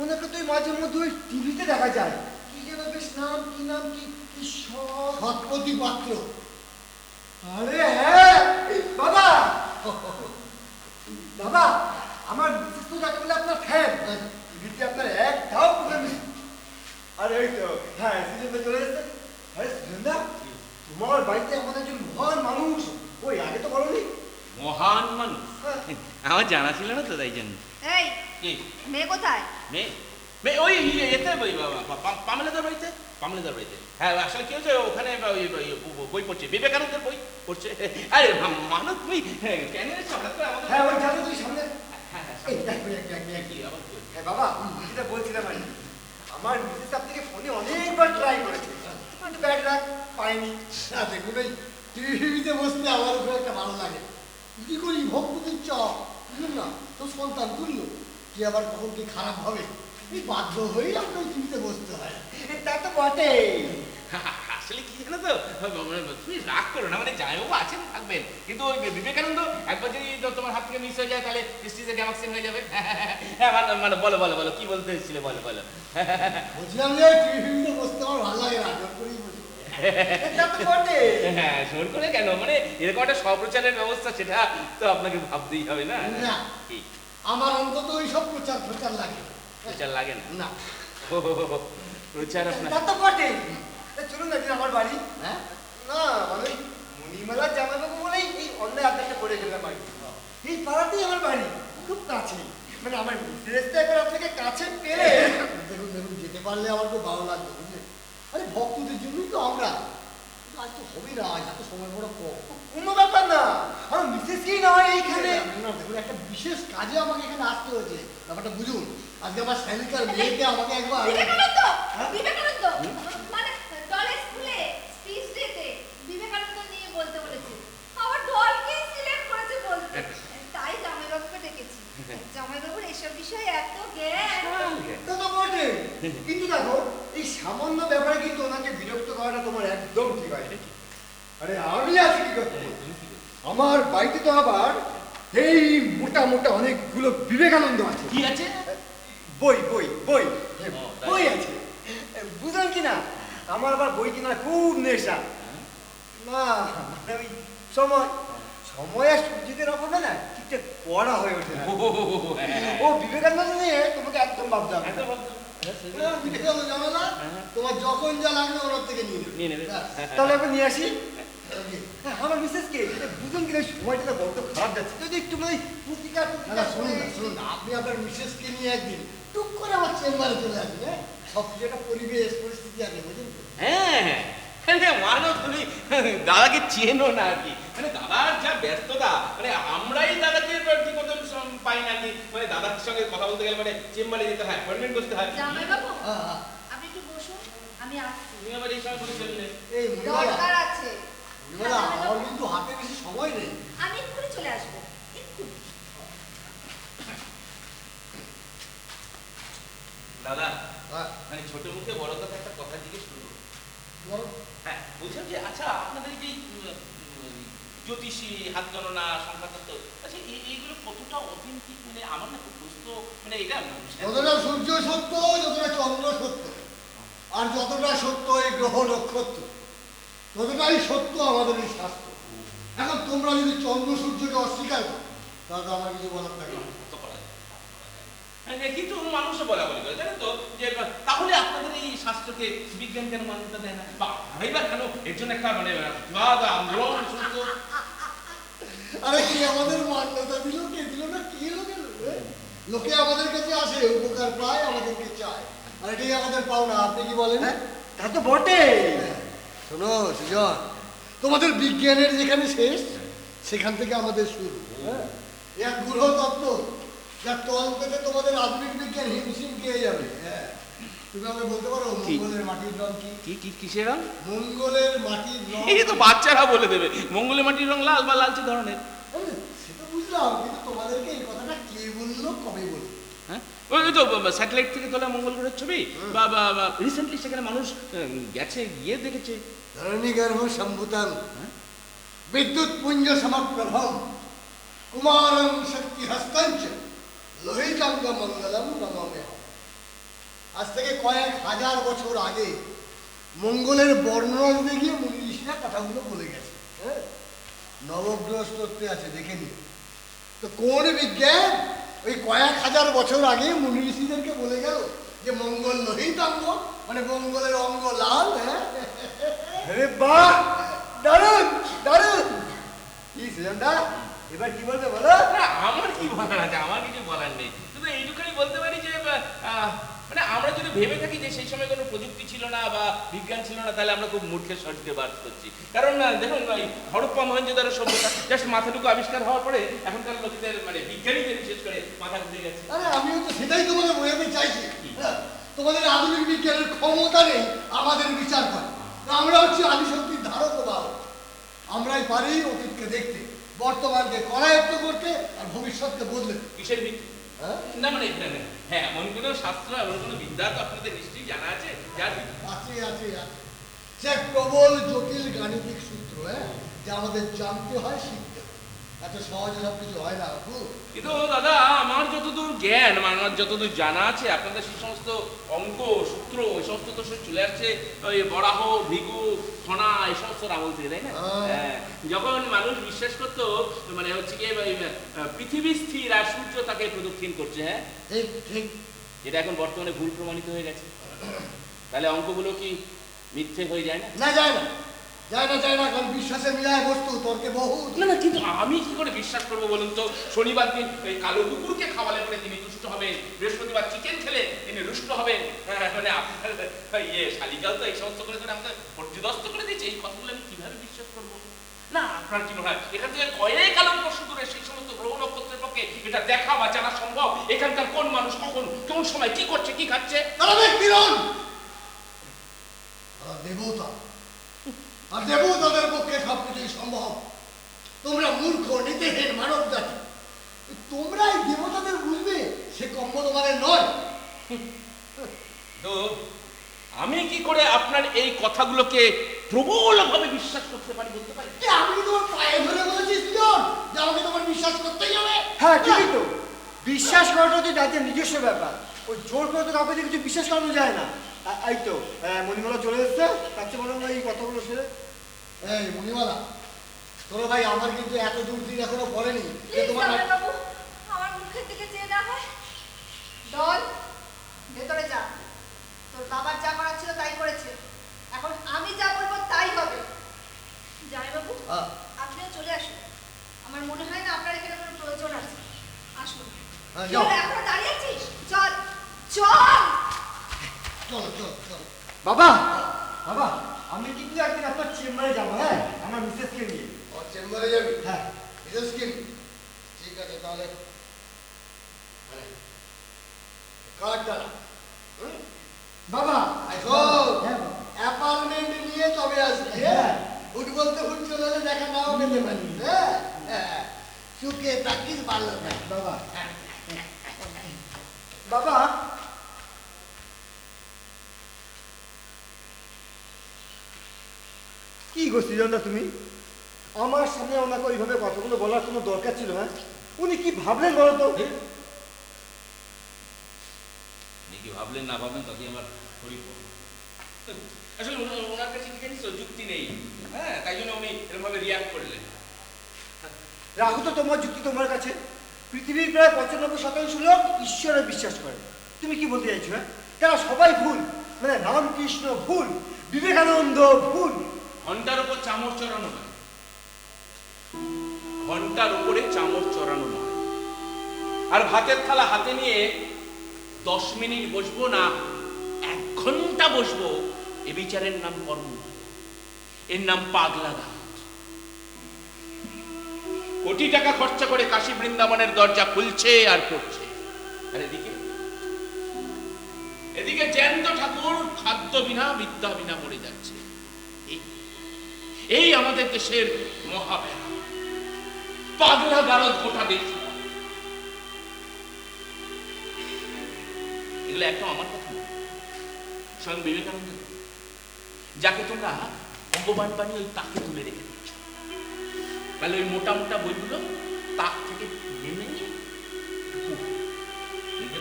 উনাকে তুই মাঝে মধ্যে ওই টিভিতে দেখা যায়। কি যেন বেশ নাম, কি নাম, কি কি সৎপতি পাত্র। আরে হ্যাঁ, বাবা বাবা, আমার বিশেষ তো যাকে বলে আপনার ফ্যান, টিভিতে আপনার এক ধাও পুরো মিস। আরে এই তো, হ্যাঁ সিজনটা চলে এসেছে। আরে সিজনদা, তোমার বাড়িতে এমন একজন মহান মানুষ, ওই আগে তো বলোনি। মহান মানুষ আমার জানা ছিল না তো, তাই জন্য। এই কি মেয়ে কোথায়? মেয়ে মেয়ে ওই এতে পামেলাদার বাড়িতে, পামেলাদার বাড়িতে। হ্যাঁ আসলে কি হয়েছে, ওখানে বই পড়ছে, বিবেকানন্দের বই পড়ছে। আরে মানুষ তুমি কেন এসেছো হঠাৎ করে আমাদের? হ্যাঁ ওই জানো তুই সামনে। হ্যাঁ এই দেখ কি আবার কি হয়েছে? হ্যাঁ বাবা, যেটা বলছিলাম আর কি, আমার মিসেস আপনাকে ফোনে অনেকবার ট্রাই করেছে, কিন্তু ব্যাগ রাখ পাইনি। দেখুন এই টিভিতে বসতে আমার খুব একটা ভালো লাগে। কি করি, ভক্তদের চাপ বুঝুন না, তো সন্তান তুলল, কি আবার কখন কি খারাপ হবে, এই বাধ্য হয়েই আপনার টিভিতে বসতে হয়। তা তো বটে। আসলে কি জানো তো, তুমি রাগ করো না, মানে জামাইবাবু আছেন থাকবেন, কিন্তু ওই বিবেকানন্দ একবার যদি তোমার হাত থেকে মিস হয়ে যায় তাহলে স্টেজে গ্যামাক্সিন হয়ে যাবে। হ্যাঁ মানে বলো বলো বলো, কি বলতে এসেছিলে বলো বলো। বলছিলাম যে টিভিতে বসতে আমার ভালো লাগে না, জোর করেই বসি। তা তো বটে। হ্যাঁ জোর করে কেন, মানে এরকম একটা স্বপ্রচারের ব্যবস্থা, সেটা তো আপনাকে ভাবতেই হবে না। না, কি আমার অন্তত ওই সব প্রচার লাগে প্রচার লাগে না? না। ও, প্রচার আপনার তা তো বটে। চলুন না আমার বাড়ি। হ্যাঁ না, মানে ওই মণিমেলার জামাইবাবু বলেই এই অন্যায় আড্ডাটা করে গেলাম বাড়ি। এই পাড়াতেই আমার বাড়ি, খুব কাছে। মানে আমার ড্রেসটা একবার আপনাকে কাছে পেলে দেখুন যেতে পারলে আমার খুব ভালো লাগবে বুঝলেন। আরে ভক্তদের জন্যই তো আমরা, আজ তো হবে না, আজ এত সময় বড় কম। কোনো ব্যাপার না, আমার মিসেসকেই না হয় এইখানে। না দেখুন, একটা বিশেষ কাজে আমাকে এখানে আসতে হয়েছে, ব্যাপারটা বুঝুন। আজকে আমার শালিকার মেয়েকে আমাকে একবার বিবেকানন্দ, হ্যাঁ? বিবেকানন্দ মানে ডলের স্কুলে স্পিচ দিতে বিবেকানন্দ নিয়ে বলতে বলেছে, আমার ডলকেই সিলেক্ট করেছে বলতে। তাই জামাইবাবুকে ডেকেছি। জামাইবাবুর এসব বিষয়ে এত জ্ঞান। তা তো বটে, কিন্তু দেখো এই সামান্য ব্যাপারে কিন্তু ওনাকে বিরক্ত করাটা তোমার একদম ঠিক হয়। আরে আমি আছি কি করতে, আমার বাড়িতে তো আবার এই মোটা মোটা অনেকগুলো বিবেকানন্দ আছে। কি আছে? বই বই বই বই আছে, বুঝলেন কি না? আমার আবার বই কেনার খুব নেশা। না মানে ওই সময় আর সূর্যদের অভাবে না ঠিকঠাক পড়া হয়ে ওঠে না। ও বিবেকানন্দ নিয়ে তোমাকে একদম ভাবতে হবে। তোমার যখন যা লাগবে ওনার থেকে নিয়ে নেবে। তাহলে একবার নিয়ে আসি। আমার মিসেস কে বুঝুন কিনা, সময়টা বড্ড খারাপ যাচ্ছে, যদি একটু মানে পুস্তিকা শুনুন না, আপনি আপনার মিসেস কে নিয়ে একদিন টুক করে আমার চেম্বারে চলে আসবেন। হ্যাঁ সব কিছু একটা পরিবেশ পরিস্থিতি আছে বুঝলেন তো? হ্যাঁ মানো তুমি দাদাকে চেনো না আর কি, মানে দাদার যা ব্যস্ততা, মানে আমরাই দাদাকে ঠিক মতন পাই না কি, মানে দাদার সঙ্গে কথা বলতে গেলে মানে চেম্বারে যেতে হয়, অ্যাপয়েন্টমেন্ট করতে হয়। জামাইবাবু হ্যাঁ, হ্যাঁ। আপনি একটু বসুন, আমি আসছি। তুমি আবার এই সময় বলে চললে। এই মণিমালা, দরকার আছে। মণিমালা, আমার কিন্তু হাতে বেশি সময় নেই। আমি এক্ষুনি চলে আসবো, এক্ষুনি। দাদা হ্যাঁ, মানে ছোট মুখে বড় কথা একটা কথা জিজ্ঞেস করবো। বলো। হ্যাঁ বলছিলাম যে আচ্ছা আপনাদের এই যে জ্যোতিষী, হাত গণনা, সংখ্যাতত্ত্ব, আচ্ছা এইগুলো কতটা অথেন্টিক, মানে আমার না খুব প্রশ্ন, মানে এটা যতটা সূর্য সত্য, যতটা চন্দ্র সত্য, আর যতটা সত্য এই গ্রহ নক্ষত্র, ততটাই সত্য আমাদের এই শাস্ত্র। এখন তোমরা যদি চন্দ্র সূর্যকে অস্বীকার করো, তাহলে তো আমার কিছু বলার থাকে না। তো করা যায়। হ্যাঁ, কিন্তু মানুষও বলা বলি করে জানেন তো, যে তাহলে আপনাদের এই শাস্ত্রকে বিজ্ঞান কেন মান্যতা দেয় না, বা ভাইবার কেন এর জন্য একটা মানে বিবাদ আন্দোলন শুনতো। আরে কি আমাদের মান্যতা দিল, কে দিল না, কি হলো গেল? লোকে আমাদের কাছে আসে, উপকার পায়, আমাদেরকে চায়, আর এটাই আমাদের পাওনা। আপনি কি বলেন? তা তো বটে। শোনো সুজন, তোমাদের বিজ্ঞানের যেখানে শেষ, সেখান থেকে আমাদের শুরু। হ্যাঁ, এক গ্রহ তত্ত্ব যার তল পেতে তোমাদের আধুনিক বিজ্ঞান হিমশিম খেয়ে যাবে। হ্যাঁ, তুমি আমাকে বলতে পারো মঙ্গলের মাটির রং কি? কিসের রং? মঙ্গলের মাটির রং এই তো বাচ্চারা বলে দেবে, মঙ্গলের মাটির রং লাল বা লালচে ধরনের। সেটা বুঝলাম, কিন্তু তোমাদেরকে এই কথাটা কে বললো, কবে বললো? হ্যাঁ, ওই তো স্যাটেলাইট থেকে তোলা মঙ্গল গ্রহের ছবি, বা রিসেন্টলি সেখানে মানুষ গেছে, গিয়ে দেখেছে। ধরণী গর্ভ সম্ভূতাং বিদ্যুৎ পুঞ্জ সমপ্রভম কুমারং শক্তি হস্তঞ্চ লোহিতাঙ্গ মঙ্গলম নমামে। আজ থেকে কয়েক হাজার বছর আগে মঙ্গলের বর্ণনা দিতে গিয়ে মুনি ঋষিরা কথাগুলো বলে গেছে। হ্যাঁ, নবগ্রহ স্তোত্রে আছে, দেখে নিও। তো কোন বিজ্ঞান ওই কয়েক হাজার বছর আগে মুনি ঋষিদেরকে বলে গেল যে মঙ্গল লোহিতাঙ্গ, মানে মঙ্গলের অঙ্গ লাল। হ্যাঁ, আরে বাহ, দারুণ দারুণ। কি সুজনদা, এবার কি বলবে বলো? না, আমার কি বলার আছে, আমার কিছু বলার নেই, শুধু এইটুখানি বলতে পারি যে মানে আমরা যদি ভেবে থাকি যে সেই সময় কোনো প্রযুক্তি ছিল না বা বিজ্ঞান ছিল না, তাহলে আমরা খুব মূর্খের সঠিকে বাস করছি। কারণ দেখুন ভাই, হরপ্পা মহেঞ্জোদারো সভ্যতা জাস্ট মাথাটুকু আবিষ্কার হওয়ার পরে এখনকার লোকেদের, মানে বিজ্ঞানীদের বিশেষ করে মাথা ঘুরে গেছে। আরে আমিও তো সেটাই তোমাদের বোঝাতে চাইছি। হ্যাঁ, তোমাদের আধুনিক বিজ্ঞানের ক্ষমতা নেই আমাদের বিচার করে। আমরা হচ্ছি আদিশক্তির ধারক ও বাহক। আমরাই পারি অতীতকে দেখতে, বর্তমানকে করায়ত্ত করতে, আর ভবিষ্যৎকে বদলে দিতে। কিসের ভিত্তি? হ্যাঁ, না মানে হ্যাঁ, এমন কোনো শাস্ত্র, এমন কোনো বিদ্যা তো আপনাদের নিশ্চয়ই জানা আছে যার আছে আছে আছে। সে প্রবল জটিল গাণিতিক সূত্র, হ্যাঁ, যা আমাদের জানতে হয়, শিখতে হয়। এত সহজে সব কিছু হয় না বাবু। কিন্তু দাদা আমার যতদূর জ্ঞান, আমার যতদূর জানা আছে, আপনাদের সেই সমস্ত অঙ্ক সূত্র এই সমস্ত তো সব চলে আসছে ওই বরাহ, ভৃগু, ফণা এই সমস্ত আমল থেকে, তাই না? হ্যাঁ, যখন মানুষ বিশ্বাস করতো মানে হচ্ছে কি পৃথিবী স্থির আর সূর্য তাকে প্রদক্ষিণ করছে, হ্যাঁ, ঠিক ঠিক। এটা এখন বর্তমানে ভুল প্রমাণিত হয়ে গেছে। তাহলে অঙ্কগুলো কি মিথ্যে হয়ে যায় না? না, যায় না, যায় না, যায় না, কারণ বিশ্বাসে মিলায় বস্তু, তর্কে বহু। না না, কিন্তু আমি কি করে বিশ্বাস করবো বলুন তো? শনিবার দিন এই কালো কুকুরকে খাওয়ালে পরে তিনি তুষ্ট হবেন, বৃহস্পতিবার চিকেন খেলে তিনি রুষ্ট হবেন, মানে আপনার শালিকাও তো এই সমস্ত করে আমাকে পর্যদস্ত করে দিয়েছে, এই কথাগুলো আমি কিভাবে বিশ্বাস করবো? না, আপনার কি মনে হয় এখান থেকে কয়েক আলোর বর্ষ দূরে সেই সমস্ত গ্রহ নক্ষত্রের পক্ষে এটা দেখা বা জানা সম্ভব? এখানকার কোন মানুষ কখন কোন সময় কি করছে, কি খাচ্ছে? দেবতা, আর দেবতাদের পক্ষে সবকিছুই সম্ভব। তোমরা মূর্খ নীতিহীন মানব জাতি, তোমরা এই দেবতাদের বুঝবে সে কম্য তোমাদের নয়। তো আমি কি করে আপনার এই কথাগুলোকে প্রবলভাবে বিশ্বাস করতে পারি বলতে পারি? আমি কি তোমার পায়ে ধরে বলেছি সুজন যে আমাকে তোমার বিশ্বাস করতেই হবে? হ্যাঁ ঠিকই তো, বিশ্বাস করাটা তো তাদের নিজস্ব ব্যাপার, ওই জোর করে তো কাউকে দিয়ে কিছু বিশ্বাস করানো যায় না। এই তো মণিমালা চলে এসছে, তার চেয়ে বলো এই কথাগুলো সেরে। এই মণিমালা, তোর ভাই আমার কিন্তু এত দূর দিন এখনো বলেনি যে প্লিজ তোমার জামাইবাবু, আমার মুখের দিকে চেয়ে না হয়। ডন, ভেতরে যা। তোর বাবার যা করার ছিল তাই করেছে, এখন আমি যা বলবো তাই হবে। জামাইবাবু, আপনিও চলে আসুন। আমার মনে হয় না আপনার এখানে কোনো প্রয়োজন আছে। আসুন। হ্যাঁ, কি যাও। হলো, এখনো দাঁড়িয়ে আছিস? চল চল। চলো চলো চলো। বাবা বাবা, আমি কিন্তু একদিন আপনার চেম্বারে যাবো, হ্যাঁ, আমার মিসেসকে নিয়ে। ও চেম্বারে যাবি? হ্যাঁ। বিশেষ কি? ঠিক আছে তাহলে কার্ড দাঁড়া। বাবা, শোন, অ্যাপার্টমেন্ট নিয়ে তবে আসবি, হ্যাঁ? হুট বলতে হুট চলে এলে দেখা নাও পেতে পারি, হ্যাঁ? হ্যাঁ। সুখে থাকিস, ভালো থাকিস। বাবা, বাবা, কি গো সৃজনদা তুমি? আমার সামনে ওনাকে ওইভাবে কথাগুলো বলার কোনো দরকার ছিল না। উনি কি ভাবলেন বলো তো? কি ভাবলেন না ভাবলেন তাতে আমার হরি আসলে ওনার কাছে কি জানিস যুক্তি নেই, হ্যাঁ, তাই জন্য উনি এরকমভাবে রিয়াক্ট করলেন। রাহু তো তোমার যুক্তি তোমার কাছে। পৃথিবীর প্রায় 95% লোক ঈশ্বরে বিশ্বাস করে। তুমি কি বলতে চাইছো? হ্যাঁ, তারা সবাই ভুল, মানে রামকৃষ্ণ ভুল, বিবেকানন্দ ভুল। ঘন্টার উপর চামচ চড়ানো হয়, ঘন্টার উপরে চামচ চড়ানো নয়। আর ভাতের থালা হাতে নিয়ে 10 মিনিট বসবো না 1 ঘন্টা বসবো, এ বিচারের নাম কর্ম, এর নাম পাগলা গাছ। কোটি টাকা খরচা করে কাশী বৃন্দাবনের দরজা খুলছে আর পড়ছে, আর এদিকে জ্যান্ত ঠাকুর খাদ্য বিনা বিদ্যা বিনা মরে যাচ্ছে। এই আমাদের দেশের মহাবেলা, পাগলা গারদ গোটা দেশ। এগুলো একদম আমার কথা না, স্বয়ং বিবেকানন্দ, যাকে তোমরা ভগবান বানিয়ে ওই তাকে তুলে রেখে দিচ্ছ। তাহলে ওই মোটা মোটা বইগুলো তাক থেকে নেমে নিয়ে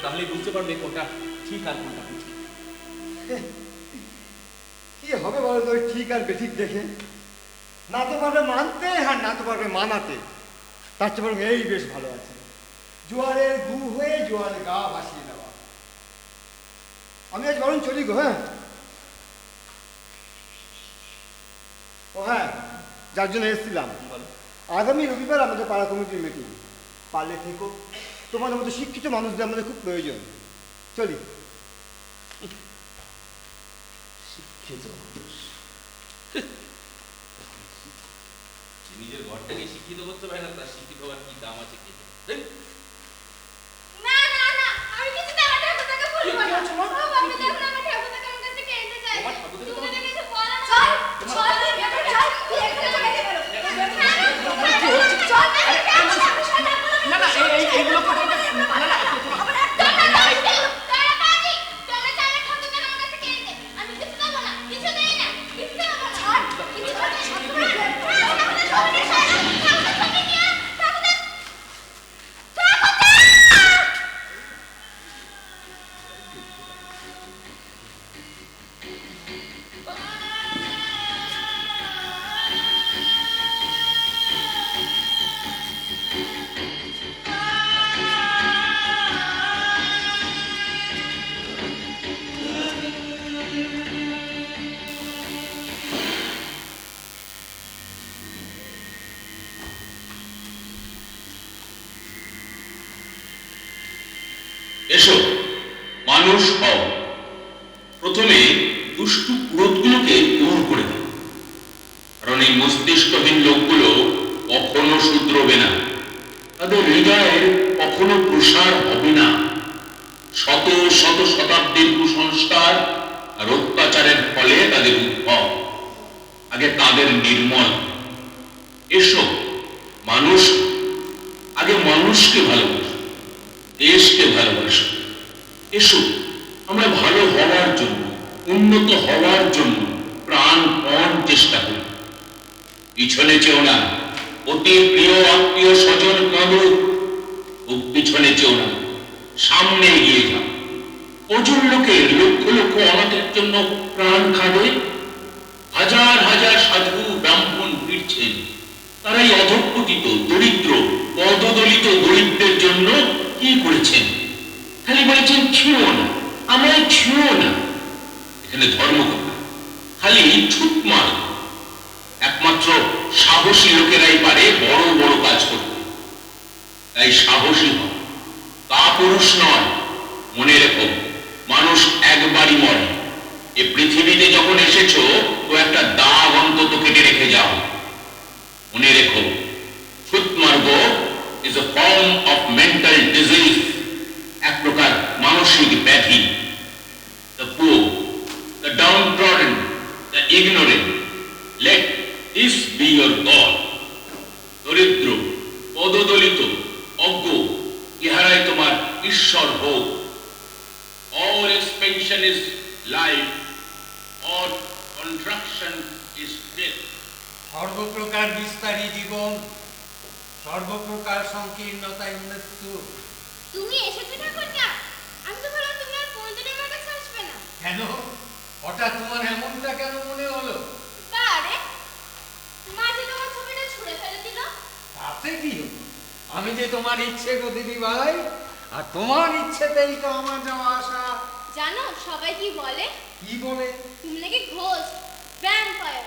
তাহলে বুঝতে পারবে কোনটা ঠিক আর কোনটা বেঠিক। কি হবে বলো তো ঠিক আর বেঠিক দেখে? না তো পারবে মানতে, আর না তো পারবে মানাতে। তার চেয়ে বরং এই বেশ ভালো আছে, জোয়ারের গু হয়ে জোয়ারের গা ভাসিয়ে দেওয়া। আমি আজ বরং চলি গো। হ্যাঁ, ও হ্যাঁ, যার জন্য এসেছিলাম, আগামী রবিবার আমাদের পাড়া কমিটির মিটিং। পারলে থেকো, তোমাদের মতো শিক্ষিত মানুষদের আমাদের খুব প্রয়োজন। চলি। শিক্ষিত নিজের ঘরটাকে শিক্ষিত করতে পারে না, তার শিক্ষিত হওয়ার কি দাম আছে কে জানে? না না না, আমি কিছু টাকা ঠাকুরদাকে বলবো না। আমি দেখুন আমার ঠাকুরদাকে আমার কাছে কেটে যায়। তোমার ঠাকুরদাকে তুমি যদি কিছু বলো না। চল চল তুই এখানে চল, তুই এখানে চলে গেলে না না, এইগুলো না না, এসো মানুষ হও। প্রথমে দুষ্টু ক্রোধগুলোকে দূর করে দাও, কারণ এই মস্তিষ্কহীন লোকগুলো কখনো শুধরবে না, তাদের হৃদয়ের কখনো প্রসার হবে না। শত শত শতাব্দীর কুসংস্কার আর অত্যাচারের ফলে তাদের উদ্ভব, আগে তাদের নির্মল। এসো মানুষ, আগে মানুষকে ভালোবাসো, দেশকে ভালোবাসো। এসো আমরা ভালো হওয়ার জন্য, উন্নত হওয়ার জন্য প্রাণপণ চেষ্টা করি। পিছনে চেও না, অতি প্রিয় আত্মীয় স্বজন কাঁদুক, খুব পিছনে চেও না, সামনে এগিয়ে যাও। কজন লোকের লক্ষ লক্ষ অনাথের জন্য প্রাণ খাবে, হাজার হাজার সাধু ব্রাহ্মণ ফিরছেন, তারাই অধঃপতিত দরিদ্র পদদলিত দরিদ্রের জন্য কি করেছেন? খালি বলেছেন ছুঁয়ো না, আমায় ছুঁয়ো না। এখানে ধর্ম কথা, খালি ছুট মার। একমাত্র সাহসী লোকেরাই পারে বড় বড় কাজ করতে। তাই সাহসী হও, তা পুরুষ নয়। মনে রেখো, মানুষ একবারই মরে। এ পৃথিবীতে যখন এসেছো তো একটা দাগ অন্তত কেটে রেখে যাও। মনে রেখো, ছুতমার্গ is a form of mental disease, এক প্রকার মানসিক ব্যাধি। The poor, the downtrodden, the ignorant, let this be your God. দরিদ্র, পদদলিত, অজ্ঞ, ইহারাই তোমার ঈশ্বর হোক। All expansion is life, all contraction is death. সর্বপ্রকার বিস্তারী জীবন, সর্বপ্রকার সংকীর্ণতায় মৃত্যু। তুমি এসেছো ঠাকুর না, আমি তো ভাবলাম তুমি আর কোনদিন আমার কাছে আসবে না। কেন হঠাৎ তোমার এমনটা কেন মনে হলো? বারে মাঝে তোমার ছবিটা ছুঁড়ে ফেলে দিল। তাতে কি হলো? আমি যে তোমার ইচ্ছে গো দিদি ভাই, আর তোমার ইচ্ছেতেই তো আমার যাওয়া আসা। জানো সবাই কি বলে? কি বলে? তুমি নাকি ঘোস্ট, ভ্যাম্পায়ার।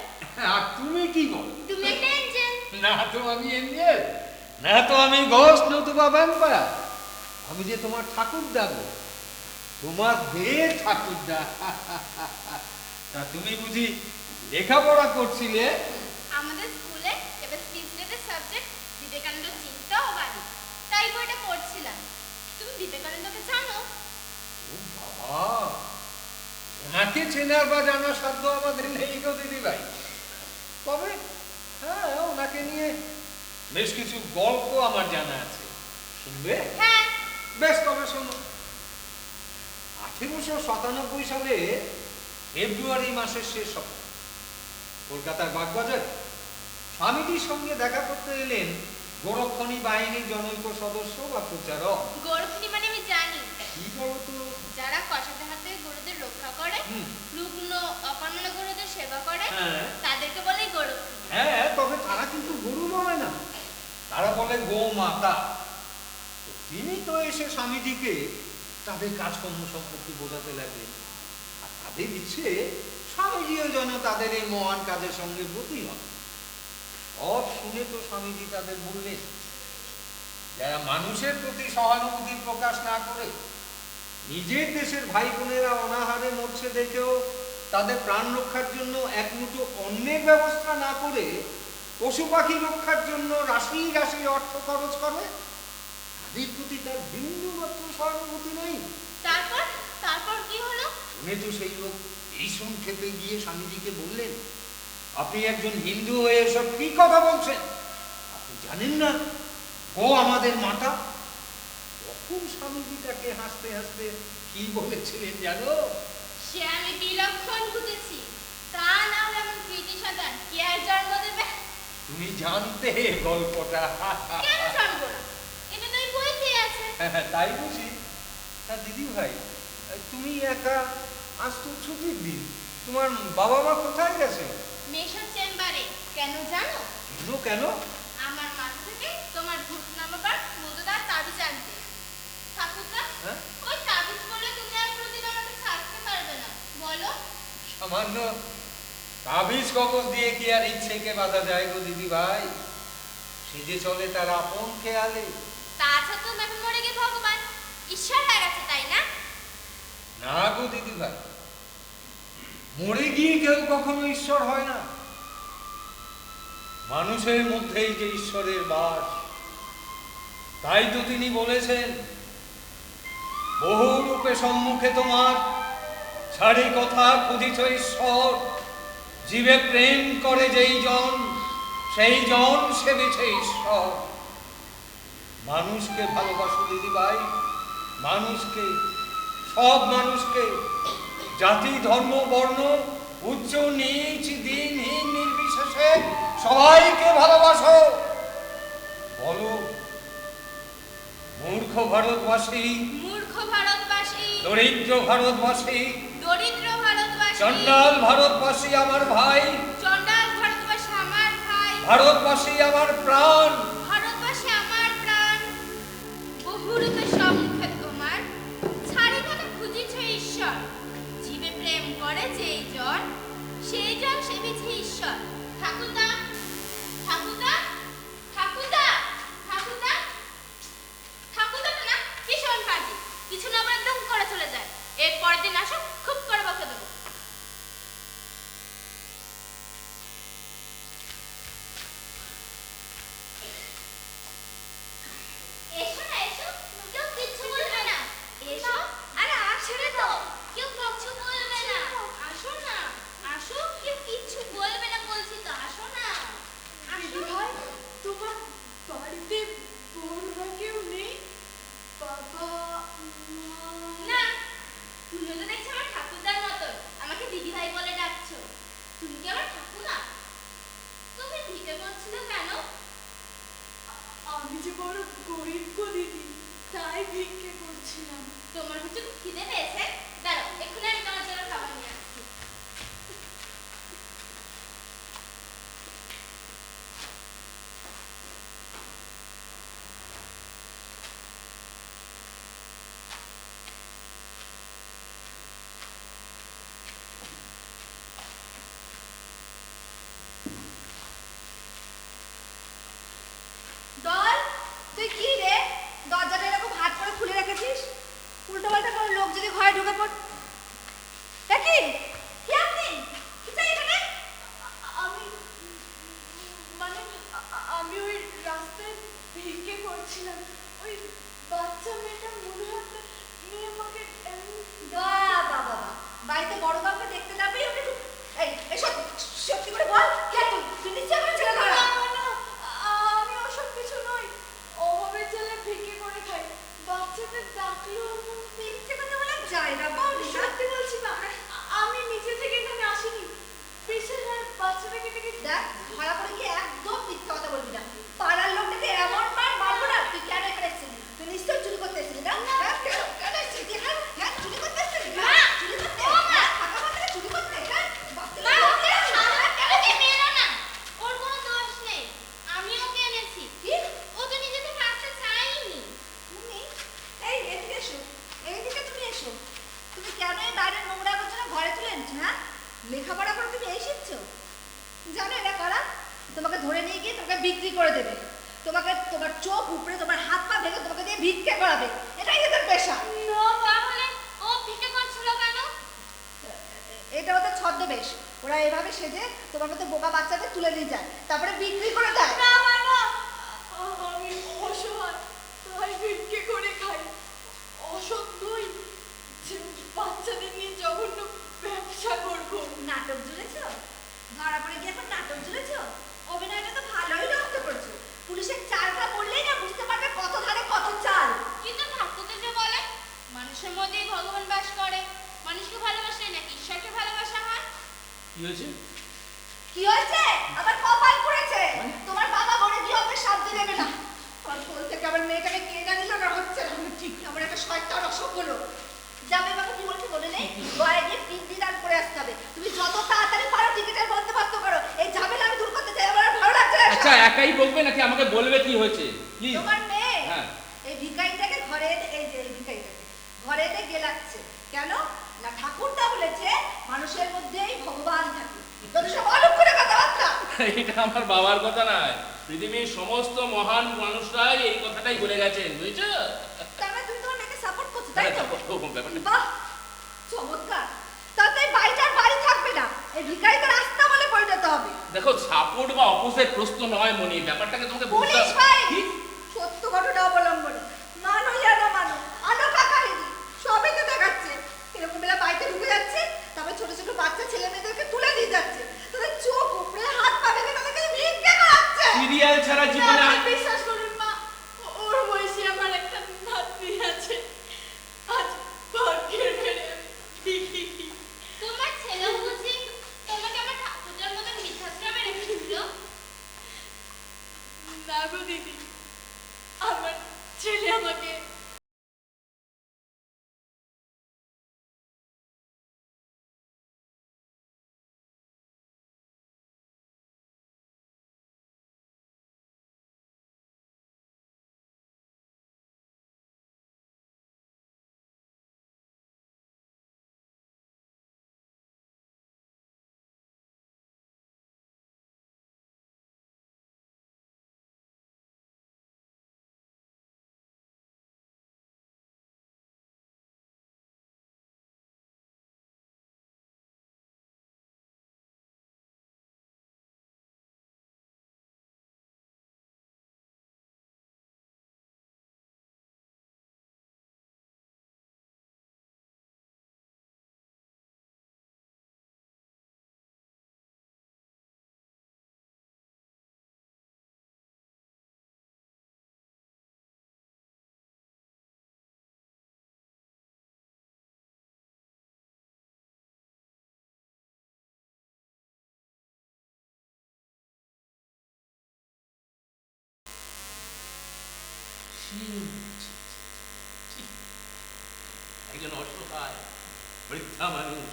আর তুমি কি বল? তুমি একটা এঞ্জেল। না তো আমি এঞ্জেল, না তো আমি ঘোস্ট নতুবা ভ্যাম্পায়ার। আমি যে তোমার ঠাকুরদা গো, তোমার দেহের ঠাকুরদা। তা তুমি বুঝি লেখাপড়া করছিলে? আমাদের স্কুলে এবার স্পিচ রিলেটেড সাবজেক্ট বিবেকানন্দ চিন্তা ও বাণী, তাই বইটা পড়ছিলাম। তুমি বিবেকানন্দকে জানো? ও বাবা, ওনাকে চেনার বা জানার সাধ্য আমাদের নেই গো দিদি ভাই। তবে হ্যাঁ, ওনাকে নিয়ে বেশ কিছু গল্প আমার জানা আছে, শুনবে? হ্যাঁ। বেশ, তবে শোনো। 1897 সালে ফেব্রুয়ারি মাসের শেষ সপ্তাহে কলকাতার বাগবাজার স্বামীজির সঙ্গে দেখা করতে এলেন গোরক্ষণী বাহিনীর জনৈক সদস্য বা প্রচারক। গোরক্ষিনী মানে আমি জানি, কি বলতো? যারা কষাদের হাতে গরুদের রক্ষা করে, রুগ্ন অকর্মণ্য গরুদের সেবা করে, হ্যাঁ। তাদেরকে বলে গোরক্ষিনী। হ্যাঁ, তবে তারা কিন্তু গরু বলে না, তারা বলে গো মাতা। তিনি তো এসে স্বামীজিকে তাদের কাজকর্ম সম্পর্কে বোঝাতে লাগলেন, আর তাদের ইচ্ছে স্বামীজিও যেন তাদের এই মহান কাজের সঙ্গে ব্রতী হন। সব শুনে তো স্বামীজি তাদের বললেন, যারা মানুষের প্রতি সহানুভূতি প্রকাশ না করে নিজের দেশের ভাই বোনেরা অনাহারে মরছে দেখেও তাদের প্রাণ রক্ষার জন্য এক মুঠো অন্যের ব্যবস্থা না করে পশু পাখি রক্ষার জন্য রাশি রাশি অর্থ খরচ করে, তাদের প্রতি তার বিন্দু মাত্র সহানুভূতি নেই। তারপর তারপর কি হলো? শুনে তো সেই লোক ভীষণ খেপে গিয়ে স্বামীজিকে বললেন, আপনি একজন হিন্দু হয়ে এসব কি কথা বলছেন? আপনি জানেন না ও আমাদের মাতা? তখন স্বামীজি তাকে হাসতে হাসতে কি বলেছিলেন জানো? সে আমি বিলক্ষণ বুঝেছি, তা না হলে এমন কৃতি সন্তান কে আর জন্ম দেবে? তুমি জানতে গল্পটা? কেন জানবো না, এটা তো এই বইতে আছে। তাই বুঝি? তা দিদি ভাই, তুমি একা, আজ তো ছুটির দিন, তোমার বাবা মা কোথায় গেছে? মেশো চেম্বারে। কেন জানো? কেন কেন? আমার মাথা থেকে তোমার ভূত নামাবার মধুদার তাবিজ আনতে। ঠাকুরদা, হ্যাঁ? ওই তাবিজ বলে তুমি আর প্রতিদিন আমাকে ছাড়তে পারবে না, বলো? সামান্য তাবিজ কবজ দিয়ে কি আর ইচ্ছেকে বাধা যায় গো দিদি ভাই? সে যে চলে তার আপন খেয়ালে। তাছাড়া তো এখন মরে গিয়ে ভগবান ঈশ্বর হয়ে গেছে, তাই না? না গো দিদি ভাই, মরে গিয়ে কেউ কখনো ঈশ্বর হয় না। মানুষের মধ্যেই যে ঈশ্বরের বাস, তাই তো তিনি বলেছেন, বহু রূপে সম্মুখে তোমার ছাড়ি কথা খুঁজিছ ঈশ্বর, জীবে প্রেম করে যেই জন সেই জন সেবেছে ঈশ্বর। মানুষকে ভালোবাসো দিদি ভাই, মানুষকে, সব মানুষকে, জাতি ধর্ম বর্ণ উচ্চ নিচ দিনহীন নির্বিশেষে সবাইকে ভালোবাসো। বলো, মূর্খ ভারতবাসী, মূর্খ ভারতবাসী, দরিদ্র ভারতবাসী, দরিদ্র ভারতবাসী, চণ্ডাল ভারতবাসী আমার ভাই, চণ্ডাল ভারতবাসী আমার ভাই, ভারতবাসী আমার প্রাণ, ভারতবাসী আমার প্রাণ। বহুরূপে সম্মুখে তোমার ছাড়ি কথা খুঁজিছ ঈশ্বর, জীবে প্রেম করে যেই জন সেই জন সেবিছে ঈশ্বর। ঠাকুরদা, ঠাকুরদা, ঠাকুরদা, ঠাকুরদা, ঠাকুরদা তো না ভীষণ পাজি, কিছু না বলে একদম করে চলে যায়। এর পরের দিন আসো, খুব করে বকে দেবো। বাড়িতে বড় কাউকে দেখতে না পেয়ে ওকে এই এসব সত্যি করে বল কে তুই তুই নিশ্চয় করে ছেলে ধরা আমি ওসব কিছু নই। অভাবে ছেলে ভিক্ষে করে খাই। বাচ্চাদের ডাকলেও মিথ্যে কথা বলা যায় না বল সত্যি বলছি মা, আমি নিজে থেকে এখানে আসিনি। বিশেষ আর বাচ্চাটাকে ডেকে দেখ ধরা পড়ে গিয়ে একদম মিথ্যে কথা বলবি না। পাড়ার লোকটাকে এমন মার মারবো না তুই কেন এখানে এসেছিলি? তুই নিশ্চয় চুরি করতে এসেছিলি না? হ্যাঁ কেন এসেছিলি? হ্যাঁ চুরি করতে এসেছিলি? চুরি করতে? ফাঁকা মাথায় চুরি করতে? হ্যাঁ মা, ওকে মেরো না। ওর কোনো দোষ নেই। আমি ওকে এনেছি। কি? ও তো নিজে থেকে আসতে চায়নি। তুমি এই এদিকে এসো, এইদিকে তুমি এসো। তুমি কেন এই বাইরের নোংরা আবর্জনা ঘরে তুলে এনেছো? হ্যাঁ লেখাপড়া করে তুমি এই শিখছো? জানো এরা কারা? তোমাকে ধরে নিয়ে গিয়ে তোমাকে বিক্রি করে দেবে, তোমাকে তোমার চোখ উপরে তোমার হাত পা ভেঙে তোমাকে দিয়ে ভিক্ষে করাবে, এটাই এদের পেশা। তাহলে ও ভিক্ষে করছিল কেন? এটা ওদের ছদ্মবেশ। ওরা এভাবে সেজে তোমার মতো বোকা বাচ্চাদের তুলে নিয়ে যায়, তারপরে বিক্রি করে দেয়। না মা না, আমি অসহায় তাই ভিক্ষে করে খাই। অসৎ নই যে বাচ্চাদের নিয়ে জঘন্য ব্যবসা করবো। নাটক জুড়েছো? ধরা পড়ে গিয়ে এখন নাটক জুড়েছো? অভিনয়টা তো ভালোই নষ্ট করছো। পুলিশের চালটা বললেই না বুঝতে পারবে কত ধারে কত চাল। কিন্তু ঠাকুর তো যে বলে মানুষের মধ্যেই ভগবান বাস করে। মানুষকে ভালোবাসলে নাকি ঈশ্বরকে ভালোবাসা হয়? কি হয়েছে? কি হয়েছে? আবার কপাল পড়েছে। তোমার বাবা বলে দিয়ে ওকে শান্তি দেবে না। কল থেকে আবার মেয়েটাকে কে জানিল না হচ্ছে না ঠিক আমার একটা শয়তান অসুখ হলো। যাবে বাবা কি বলছে বলে নেই, গয়ে গিয়ে 3 দিন আর করে আসতে হবে। তুমি যত তাড়াতাড়ি পারো টিকিটের বন্দোবস্ত করো। এই ঝামেলা আমি দূর করতে চাই, আমার আর ভালো লাগছে না। আচ্ছা একাই বলবে নাকি আমাকে বলবে কি হয়েছে প্লিজ? তোমার মেয়ে হ্যাঁ। এই ভিখারিটাকে ঘরে এই যে এই ভিখারিটাকে ঘরে এনে গেলাচ্ছে কেন না? ঠাকুরদা বলেছে মানুষের মধ্যেই ভগবান থাকে। তোদের সব অলুক করে কথাবার্তা। এটা আমার বাবার কথা নয়, পৃথিবীর সমস্ত মহান মানুষরাই এই কথাটাই বলে গেছেন, বুঝছো? তার মানে তুমি তোমার মেয়েকে সাপোর্ট করছো তাই তো? ব্যাপারটা বাহ চমৎকার। তাতে বাড়িটার বাড়ি থাকবে না, এই ভিখারিকে রাস্তা বলে পরিণত হবে। দেখো সাপোর্ট বা অপোজিট প্রশ্ন নয় মনি, ব্যাপারটাকে তোমাকে বুঝতে পুলিশ হবে। ভাই কি? সত্য ঘটনা অবলম্বনে মানো ইয়া না মানো আলোকা কাহিনী সবই তো দেখাচ্ছে। এরকম বেলা বাড়িতে ঢুকে যাচ্ছে, তারপর ছোট ছোট বাচ্চা ছেলে মেয়েদেরকে তুলে নিয়ে যাচ্ছে, তাদের চোখ উপরে হাত পা ভেঙে তাদেরকে ভিক্ষে করাচ্ছে। সিরিয়াল ছাড়া জীবনে না, বিশ্বাস করুন মা, ওর বয়সে আমার একটা নাতনি আছে। আজ ভাগ্যের মেরে আমি তোমার ছেলেও বুঝি তোমাকে আমার ঠাকুরদার মতো মিথ্যাশ্রমে রেখেছিল? না গো দিদি, আমার ছেলে আমাকে একজন অসহায় বৃদ্ধা মানুষ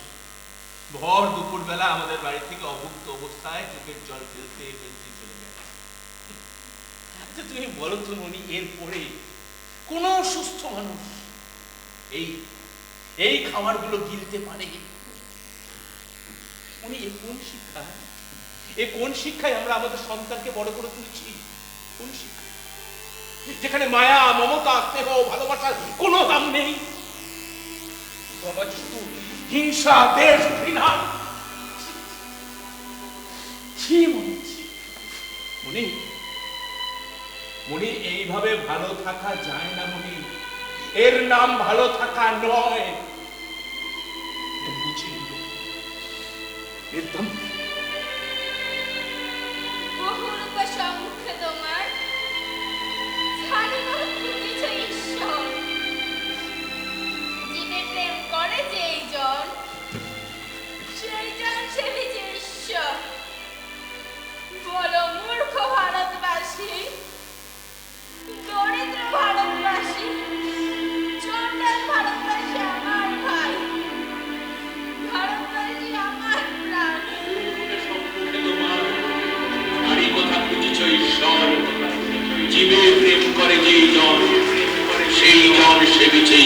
ভর দুপুর বেলা আমাদের বাড়ি থেকে অভুক্ত অবস্থায় চোখের জল ফেলতে ফেলতে চলে গেল। আচ্ছা তুমি বলো তো মনি, এরপরে কোন সুস্থ মানুষ এই এই খাবারগুলো গিলতে পারে? উনি এ কোন শিক্ষা, এ কোন শিক্ষায় আমরা আমাদের সন্তানকে বড় করে তুলছি? কোন শিক্ষা যেখানে মায়া মমতা স্নেহ ভালোবাসার কোনো দাম নেই? বাবা শুধু হিংসা দেশ ঘৃণা। মনি মনি এইভাবে ভালো থাকা যায় না মনি, এর নাম ভালো থাকা নয়। বুঝি একদম বহুরূপ সম্মুখে তোমার ছাড়িবার খুঁজিছ ঈশ্বর। জীবে প্রেম করে যেই জন, সেই জন সেবিছে ঈশ্বর। বলো মূর্খ ভারতবাসী, দরিদ্র ভারতবাসী, চন্ডাল ভারতবাসী আমার ভাই, ভারতবাসী আমার প্রাণ। সম্মুখে তোমার নারী কথা খুঁজিছ ঈশ্বর। জীবে প্রেম করে যেই জন, সেই জন সেবিছে